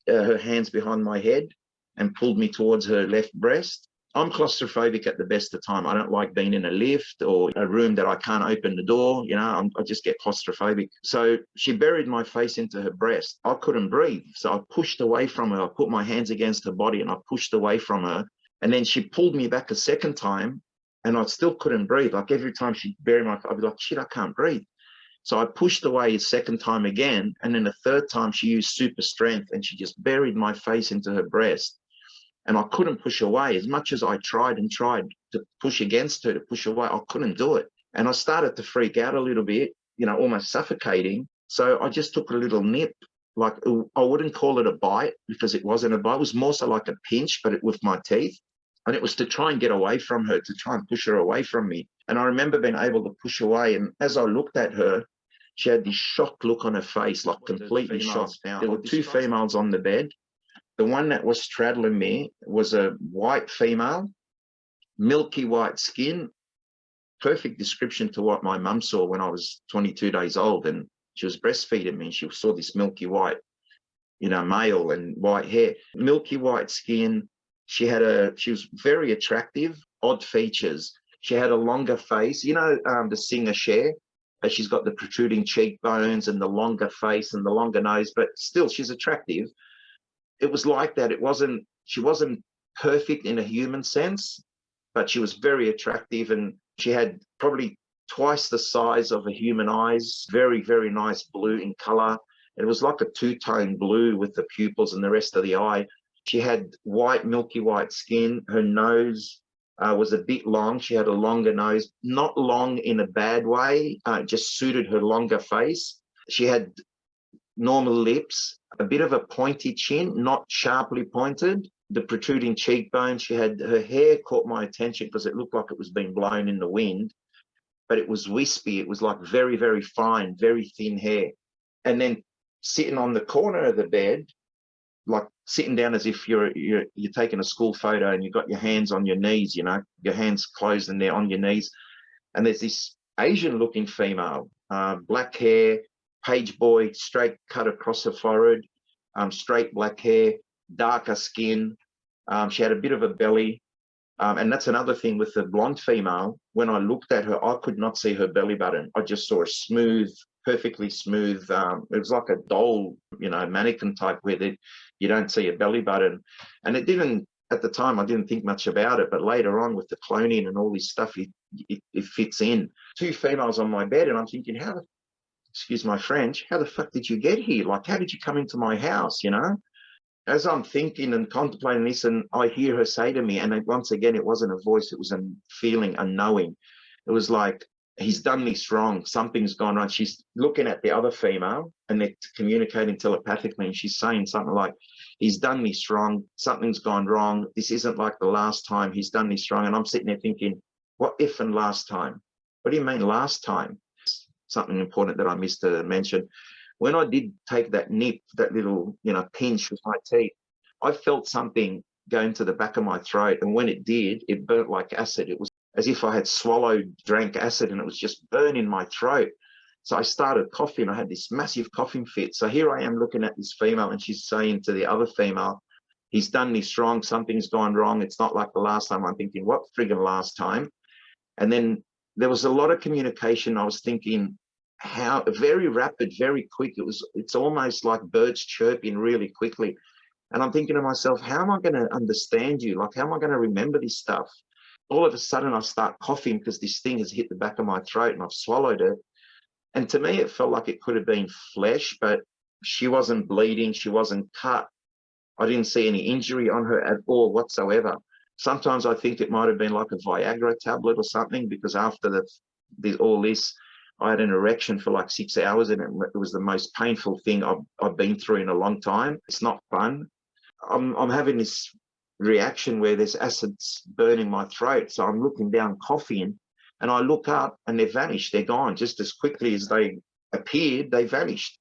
her hands behind my head and pulled me towards her left breast. I'm claustrophobic at the best of time. I don't like being in a lift or a room that I can't open the door. I just get claustrophobic. So she buried my face into her breast. I couldn't breathe. So I pushed away from her. I put my hands against her body and I pushed away from her. And then she pulled me back a second time and I still couldn't breathe. Like every time she buried my face, I'd be like, shit, I can't breathe. So I pushed away a second time again. And then the third time she used super strength and she just buried my face into her breast. and I couldn't push away. As much as I tried and tried to push against her, to push away, I couldn't do it. And I started to freak out a little bit, almost suffocating. So I just took a little nip. Like, I wouldn't call it a bite because it wasn't a bite. It was more so like a pinch, but with my teeth. And it was to try and get away from her, to try and push her away from me. And I remember being able to push away. And as I looked at her, she had this shocked look on her face, like completely shocked. There were two females on the bed. The one that was straddling me was a white female, milky white skin, perfect description to what my mum saw when I was 22 days old. And she was breastfeeding me, and she saw this milky white, male, and white hair, milky white skin. She was very attractive, odd features. She had a longer face, the singer Cher, but she's got the protruding cheekbones and the longer face and the longer nose, but still she's attractive. It was like that. She wasn't perfect in a human sense, but she was very attractive, and she had probably twice the size of a human eyes, very, very nice blue in color. It was like a two-tone blue with the pupils and the rest of the eye. She had white, milky white skin. Her nose was a bit long. She had a longer nose, not long in a bad way, just suited her longer face. She had normal lips, a bit of a pointy chin, not sharply pointed, the protruding cheekbones. Her hair caught my attention because it looked like it was being blown in the wind, but it was wispy. It was like very, very fine, very thin hair. And then sitting on the corner of the bed, like sitting down as if you're taking a school photo, and you've got your hands on your knees, your hands closed and they're on your knees. And there's this Asian looking female, black hair, page boy, straight cut across her forehead, straight black hair, darker skin. She had a bit of a belly. And that's another thing with the blonde female. When I looked at her, I could not see her belly button. I just saw a smooth, perfectly smooth. It was like a doll, mannequin type, where you don't see a belly button. And it didn't, at the time, I didn't think much about it. But later on, with the cloning and all this stuff, it fits in. Two females on my bed, and I'm thinking, excuse my French, how the fuck did you get here? Like, how did you come into my house, As I'm thinking and contemplating this, and I hear her say to me, and once again, it wasn't a voice, it was a feeling, a knowing. It was like, he's done this wrong. Something's gone wrong. She's looking at the other female, and they're communicating telepathically, and she's saying something like, he's done this wrong. Something's gone wrong. This isn't like the last time. He's done this wrong. And I'm sitting there thinking, what if and last time? What do you mean last time? Something important that I missed to mention. When I did take that nip, that little, pinch with my teeth, I felt something go into the back of my throat. And when it did, it burnt like acid. It was as if I had drank acid, and it was just burning my throat. So I started coughing. I had this massive coughing fit. So here I am looking at this female, and she's saying to the other female, he's done this wrong. Something's gone wrong. It's not like the last time. I'm thinking, what friggin' last time? And then there was a lot of communication. I was thinking, how very rapid, very quick. It's almost like birds chirping really quickly. And I'm thinking to myself, how am I going to understand you? Like, how am I going to remember this stuff? All of a sudden I start coughing because this thing has hit the back of my throat and I've swallowed it. And to me, it felt like it could have been flesh, but she wasn't bleeding. She wasn't cut. I didn't see any injury on her at all whatsoever. Sometimes I think it might have been like a Viagra tablet or something, because after all this, I had an erection for like 6 hours, and it was the most painful thing I've been through in a long time. It's not fun. I'm having this reaction where there's acids burning my throat. So I'm looking down, coughing, and I look up and they've vanished. They're gone. Just as quickly as they appeared, they vanished.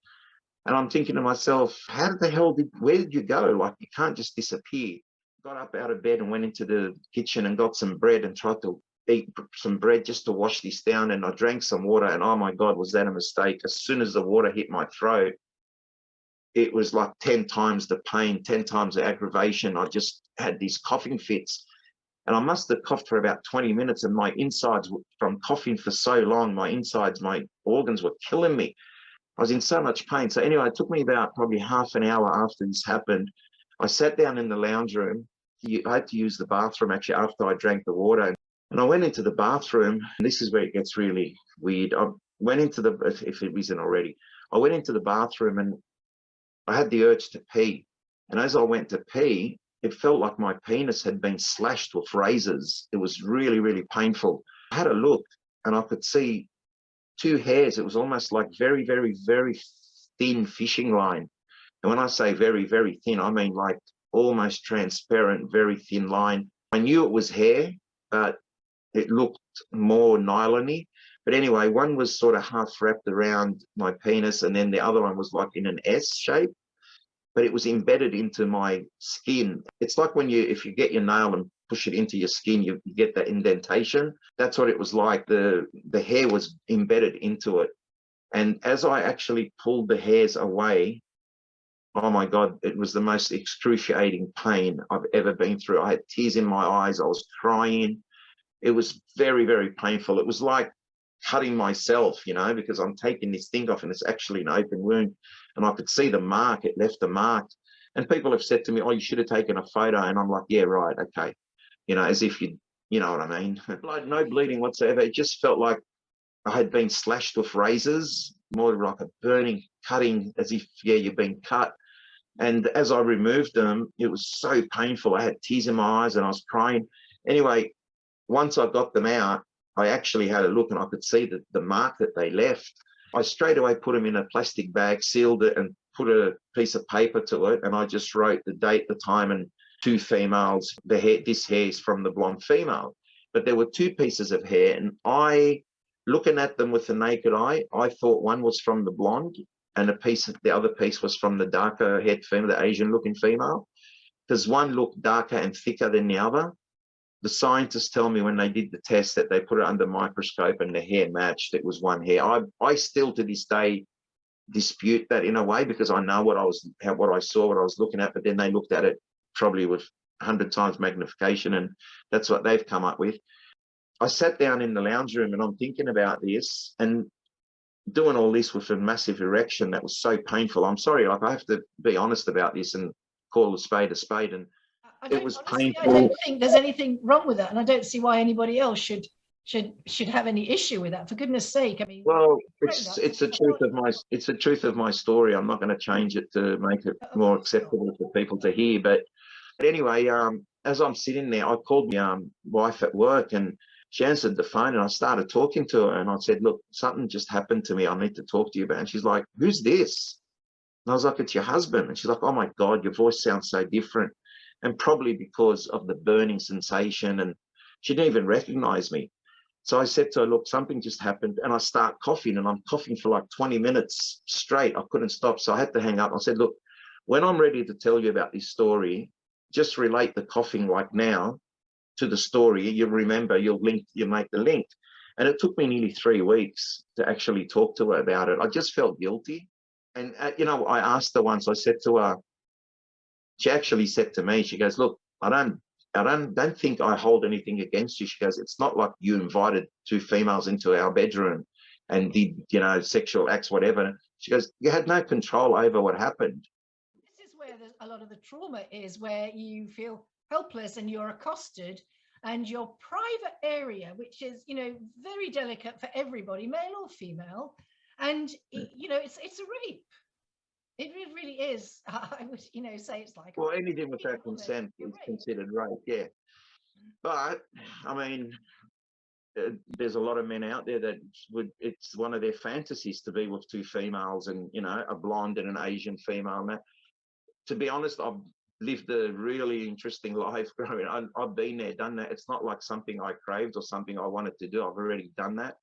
And I'm thinking to myself, where did you go? Like, you can't just disappear. Got up out of bed and went into the kitchen and got some bread and tried to eat some bread just to wash this down, and I drank some water, and oh my God, was that a mistake? As soon as the water hit my throat, it was like 10 times the pain, 10 times the aggravation. I just had these coughing fits, and I must have coughed for about 20 minutes, and my insides, from coughing for so long, my organs were killing me. I was in so much pain. So anyway, it took me about probably half an hour after this happened. I sat down in the lounge room. I had to use the bathroom actually after I drank the water. And I went into the bathroom, and this is where it gets really weird. I went into if it isn't already, I went into the bathroom and I had the urge to pee. And as I went to pee, it felt like my penis had been slashed with razors. It was really, really painful. I had a look and I could see two hairs. It was almost like very, very, very thin fishing line. And when I say very, very thin, I mean like almost transparent, very thin line. I knew it was hair, but it looked more nylon-y. But anyway, one was sort of half wrapped around my penis, and then the other one was like in an S shape, but it was embedded into my skin. It's like when if you get your nail and push it into your skin, you get that indentation. That's what it was like. The hair was embedded into it. And as I actually pulled the hairs away, oh my God, it was the most excruciating pain I've ever been through. I had tears in my eyes. I was crying. It was very, very painful. It was like cutting myself, you know, because I'm taking this thing off and it's actually an open wound. And I could see the mark. It left a mark. And people have said to me, oh, you should have taken a photo. And I'm like, yeah, right. Okay. You know, as if you know what I mean? No bleeding whatsoever. It just felt like I had been slashed with razors, more like a burning, cutting, as if, yeah, you've been cut. And as I removed them, it was so painful. I had tears in my eyes and I was crying. Anyway, once I got them out, I actually had a look and I could see the mark that they left. I straight away put them in a plastic bag, sealed it, and put a piece of paper to it. And I just wrote the date, the time, and two females. This hair is from the blonde female. But there were two pieces of hair, and looking at them with the naked eye, I thought one was from the blonde, and the other piece was from the darker haired female, the Asian-looking female, because one looked darker and thicker than the other. The scientists tell me when they did the test that they put it under microscope and the hair matched. It was one hair. I still to this day dispute that in a way, because I know what I saw, what I was looking at, but then they looked at it probably with 100 times magnification, and that's what they've come up with. I sat down in the lounge room and I'm thinking about this and doing all this with a massive erection that was so painful. I'm sorry, like I have to be honest about this and call a spade a spade. And it was painful. I don't think there's anything wrong with that, and I don't see why anybody else should have any issue with that. For goodness sake, I mean. Well, it's the truth of my story. I'm not going to change it to make it more acceptable for people to hear. But anyway, as I'm sitting there, I called my wife at work, and she answered the phone, and I started talking to her, and I said, look, something just happened to me. I need to talk to you about it. And she's like, who's this? And I was like, it's your husband. And she's like, oh my God, your voice sounds so different. And probably because of the burning sensation, and she didn't even recognize me. So I said to her, look, something just happened. And I start coughing, and I'm coughing for like 20 minutes straight. I couldn't stop. So I had to hang up. I said, look, when I'm ready to tell you about this story, just relate the coughing like now to the story. You'll remember, you'll make the link. And it took me nearly 3 weeks to actually talk to her about it. I just felt guilty. And, you know, I asked her once, I said to her, she actually said to me, she goes, look, I don't think I hold anything against you. She goes, it's not like you invited two females into our bedroom and did, you know, sexual acts, whatever. She goes, you had no control over what happened. This is where a lot of the trauma is, where you feel helpless and you're accosted, and your private area, which is, you know, very delicate for everybody, male or female, and you know, it's a rape. It really is. I would, you know, say it's like, well, anything without consent is considered rape, yeah. But I mean, there's a lot of men out there that it's one of their fantasies to be with two females, and you know, a blonde and an Asian female. And that, to be honest, I've lived a really interesting life growing. I've been there, done that. It's not like something I craved or something I wanted to do. I've already done that.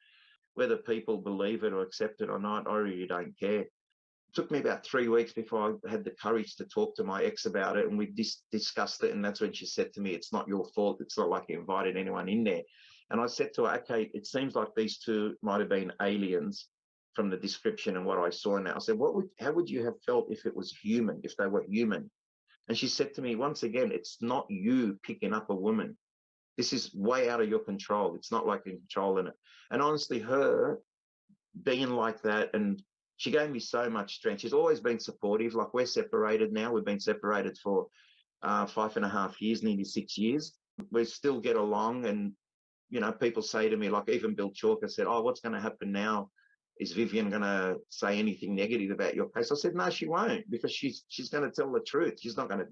Whether people believe it or accept it or not, I really don't care. It took me about 3 weeks before I had the courage to talk to my ex about it, and we discussed it. And that's when she said to me, it's not your fault. It's not like you invited anyone in there. And I said to her, okay, it seems like these two might have been aliens from the description and what I saw in there. I said, how would you have felt if it was human, if they were human? And she said to me, once again, it's not you picking up a woman. This is way out of your control. It's not like you're controlling it. And honestly, her being like that, and she gave me so much strength. She's always been supportive. Like, we're separated now. We've been separated for 5.5 years, nearly 6 years. We still get along. And, you know, people say to me, like even Bill Chalker said, oh, what's going to happen now? Is Vivian going to say anything negative about your case? I said, no, she won't, because she's going to tell the truth. She's not going to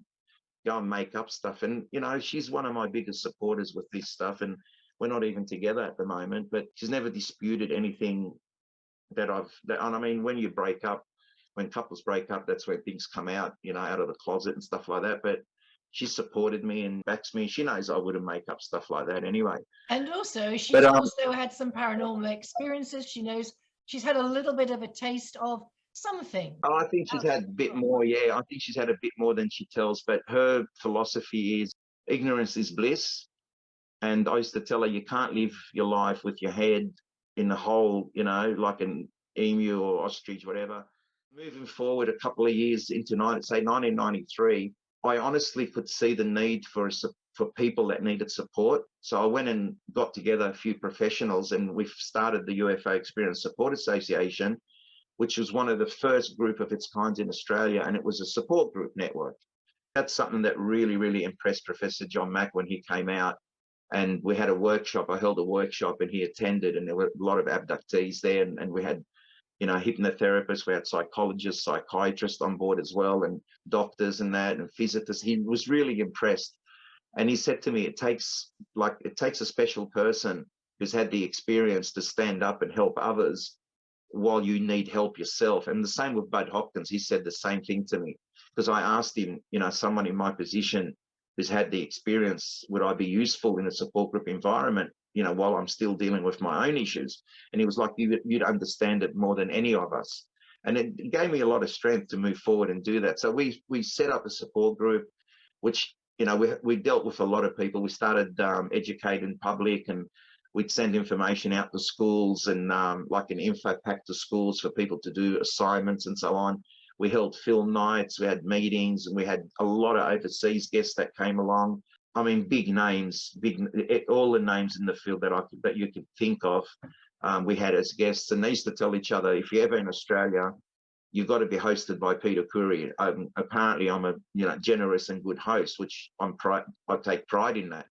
go and make up stuff. And, you know, she's one of my biggest supporters with this stuff. And we're not even together at the moment, but she's never disputed anything and I mean, when you break up, when couples break up, that's where things come out, you know, out of the closet and stuff like that. But she supported me and backs me. She knows I wouldn't make up stuff like that anyway. And also, she's But also had some paranormal experiences. She knows she's had a little bit of a taste of something. I think she's had a bit more. Yeah, I think she's had a bit more than she tells. But her philosophy is ignorance is bliss. And I used to tell her, you can't live your life with your head in the hole, you know, like an emu or ostrich, whatever. Moving forward a couple of years into, say, 1993, I honestly could see the need for people that needed support. So I went and got together a few professionals, and we've started the UFO Experience Support Association, which was one of the first group of its kind in Australia, and it was a support group network. That's something that really, really impressed Professor John Mack when he came out. And we had a workshop. I held a workshop and he attended, and there were a lot of abductees there. And we had, you know, hypnotherapists, we had psychologists, psychiatrists on board as well, and doctors and that, and physicists. He was really impressed. And he said to me, it takes a special person who's had the experience to stand up and help others while you need help yourself. And the same with Bud Hopkins. He said the same thing to me, because I asked him, you know, someone in my position who's had the experience, would I be useful in a support group environment, you know, while I'm still dealing with my own issues? And he was like, you'd understand it more than any of us. And it gave me a lot of strength to move forward and do that. So we set up a support group, which, you know, we dealt with a lot of people. We started educating public, and we'd send information out to schools, and like an info pack to schools for people to do assignments and so on. We held film nights, we had meetings, and we had a lot of overseas guests that came along. I mean, big names, all the names in the field that you could think of, we had as guests. And they used to tell each other, if you're ever in Australia, you've got to be hosted by Peter Khoury. Apparently, I'm a generous and good host, which I take pride in that.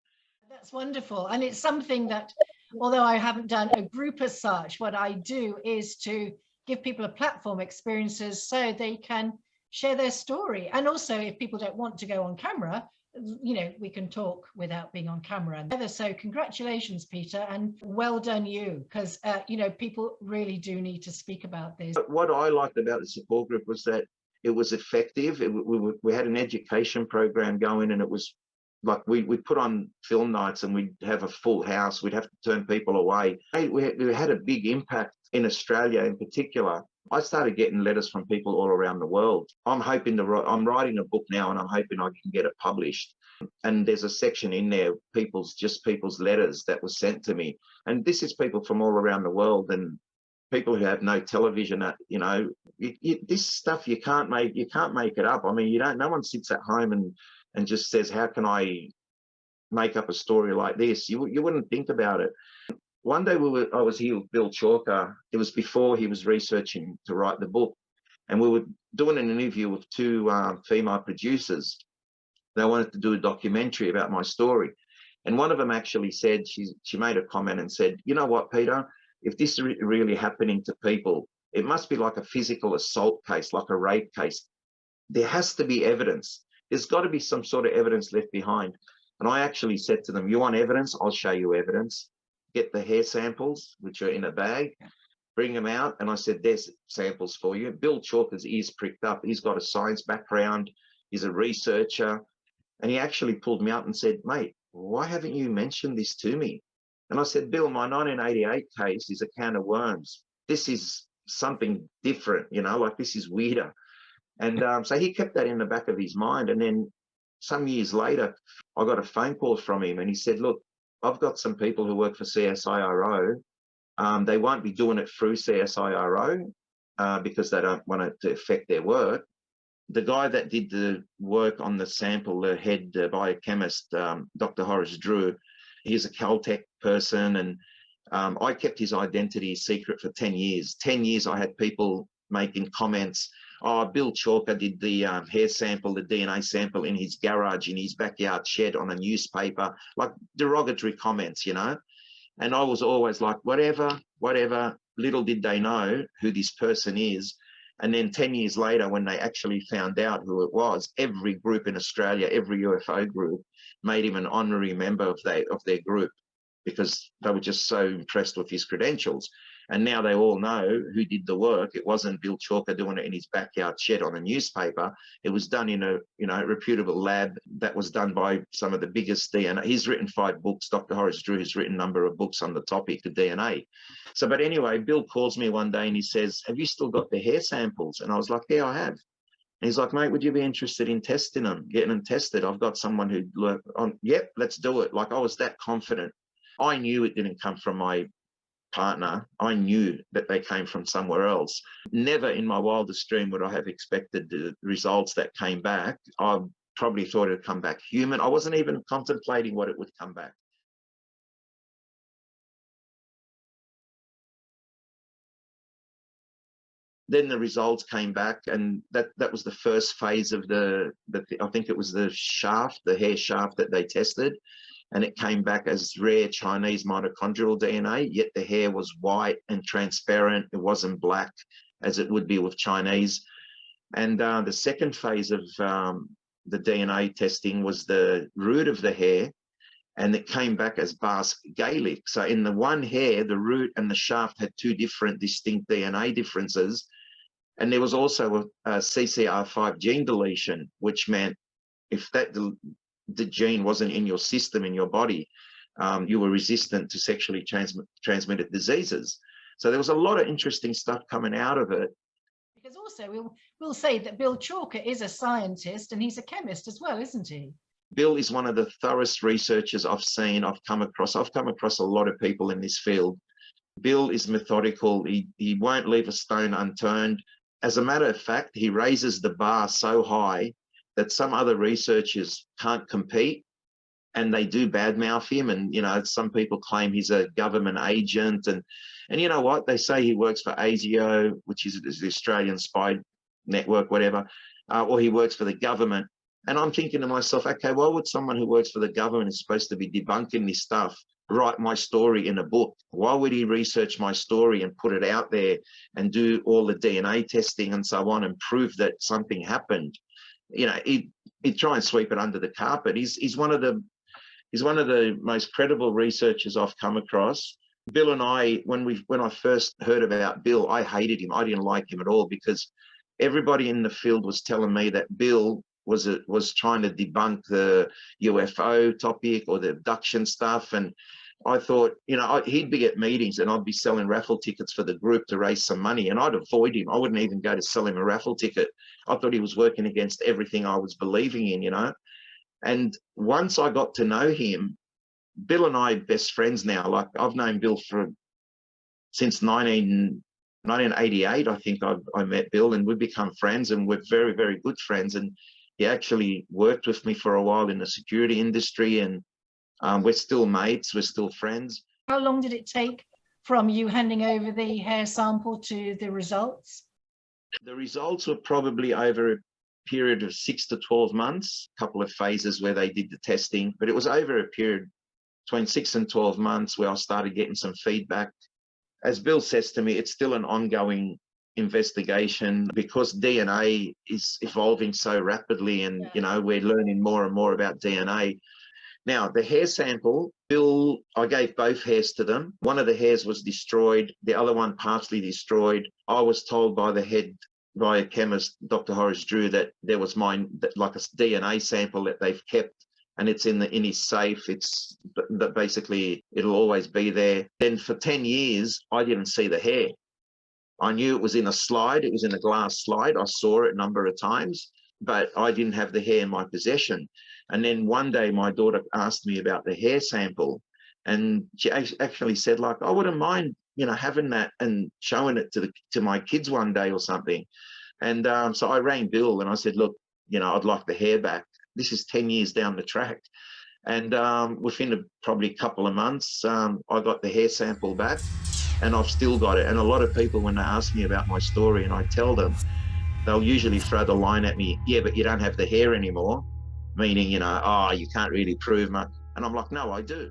That's wonderful, and it's something that, although I haven't done a group as such, what I do is to give people a platform, experiences, so they can share their story. And also, if people don't want to go on camera, you know, we can talk without being on camera. So congratulations, Peter, and well done you, because, you know, people really do need to speak about this. What I liked about the support group was that it was effective. We had an education program going, and it was like we put on film nights, and we'd have a full house. We'd have to turn people away. We had a big impact in Australia in particular. I started getting letters from people all around the world. I'm writing a book now, and I'm hoping I can get it published. And there's a section in there, people's letters that was sent to me. And this is people from all around the world, and people who have no television. You know, this stuff you can't make it up. I mean, no one sits at home and just says, how can I make up a story like this? You wouldn't think about it. One day I was here with Bill Chalker. It was before he was researching to write the book. And we were doing an interview with two female producers. They wanted to do a documentary about my story. And one of them actually said, she made a comment and said, you know what, Peter, if this is really happening to people, it must be like a physical assault case, like a rape case. There has to be evidence. There's got to be some sort of evidence left behind. And I actually said to them, you want evidence? I'll show you evidence. Get the hair samples, which are in a bag, bring them out. And I said, there's samples for you. Bill Chalker's ears pricked up. He's got a science background. He's a researcher. And he actually pulled me up and said, mate, why haven't you mentioned this to me? And I said, Bill, my 1988 case is a can of worms. This is something different, you know, like this is weirder. And so he kept that in the back of his mind. And then some years later, I got a phone call from him, and he said, look, I've got some people who work for CSIRO. They won't be doing it through CSIRO because they don't want it to affect their work. The guy that did the work on the sample, the head biochemist, Dr. Horace Drew, he's a Caltech person, and I kept his identity secret for 10 years. 10 years I had people making comments. Oh, Bill Chalker did the hair sample, the DNA sample in his garage, in his backyard shed on a newspaper, like derogatory comments, you know. And I was always like, whatever. Little did they know who this person is. And then 10 years later, when they actually found out who it was, every group in Australia, every UFO group, made him an honorary member of their group, because they were just so impressed with his credentials. And now they all know who did the work. It wasn't Bill Chalker doing it in his backyard shed on a newspaper. It was done in a reputable lab that was done by some of the biggest DNA. He's written 5 books. Dr. Horace Drew has written a number of books on the topic of DNA. So, but anyway, Bill calls me one day and he says, "Have you still got the hair samples?" And I was like, "Yeah, I have." And he's like, "Mate, would you be interested in testing them, getting them tested? I've got someone who learned on." "Yep, let's do it." Like, I was that confident. I knew it didn't come from my partner. I knew that they came from somewhere else. Never in my wildest dream would I have expected the results that came back. I probably thought it'd come back human. I wasn't even contemplating what it would come back. Then the results came back, and that was the first phase of I think it was the hair shaft that they tested. And it came back as rare Chinese mitochondrial DNA, yet the hair was white and transparent. It wasn't black as it would be with Chinese. And the second phase of the DNA testing was the root of the hair, and it came back as Basque Gaelic. So in the one hair, the root and the shaft had 2 different distinct DNA differences. And there was also a CCR5 gene deletion, which meant if the gene wasn't in your system, in your body, you were resistant to sexually transmitted diseases. So there was a lot of interesting stuff coming out of it. Because also we'll say that Bill Chalker is a scientist and he's a chemist as well, isn't he? Bill is one of the thoroughest researchers I've come across. I've come across a lot of people in this field. Bill is methodical. He won't leave a stone unturned. As a matter of fact, he raises the bar so high that some other researchers can't compete, and they do badmouth him. And, some people claim he's a government agent. And you know what? They say he works for ASIO, which is the Australian spy network, whatever, or he works for the government. And I'm thinking to myself, okay, why would someone who works for the government is supposed to be debunking this stuff write my story in a book? Why would he research my story and put it out there and do all the DNA testing and so on and prove that something happened? He'd try and sweep it under the carpet. He's one of the most credible researchers I've come across. Bill and I, when I first heard about Bill, I hated him. I didn't like him at all, because everybody in the field was telling me that Bill was trying to debunk the UFO topic or the abduction stuff. And I thought, he'd be at meetings and I'd be selling raffle tickets for the group to raise some money, and I'd avoid him. I wouldn't even go to sell him a raffle ticket. I thought he was working against everything I was believing in, And once I got to know him, Bill and I are best friends now. Like, I've known Bill since 1988. I think I met Bill, and we've become friends, and we're very, very good friends. And he actually worked with me for a while in the security industry, and we're still mates, we're still friends. How long did it take from you handing over the hair sample to the results? The results were probably over a period of 6 to 12 months, a couple of phases where they did the testing, but it was over a period between 6 and 12 months where I started getting some feedback. As Bill says to me, it's still an ongoing investigation, because DNA is evolving so rapidly, and we're learning more and more about DNA. Now, the hair sample, Bill, I gave both hairs to them. One of the hairs was destroyed, the other one partially destroyed. I was told by the head biochemist, Dr. Horace Drew, that there was like a DNA sample that they've kept, and it's in his safe. It's that basically it'll always be there. Then for 10 years, I didn't see the hair. I knew it was in a slide. It was in a glass slide. I saw it a number of times, but I didn't have the hair in my possession. And then one day my daughter asked me about the hair sample, and she actually said, like, I wouldn't mind, having that and showing it to my kids one day or something. And so I rang Bill and I said, look, I'd like the hair back. This is 10 years down the track. And within probably a couple of months, I got the hair sample back, and I've still got it. And a lot of people, when they ask me about my story and I tell them, they'll usually throw the line at me, yeah, but you don't have the hair anymore, meaning, you can't really prove much. And I'm like, no, I do.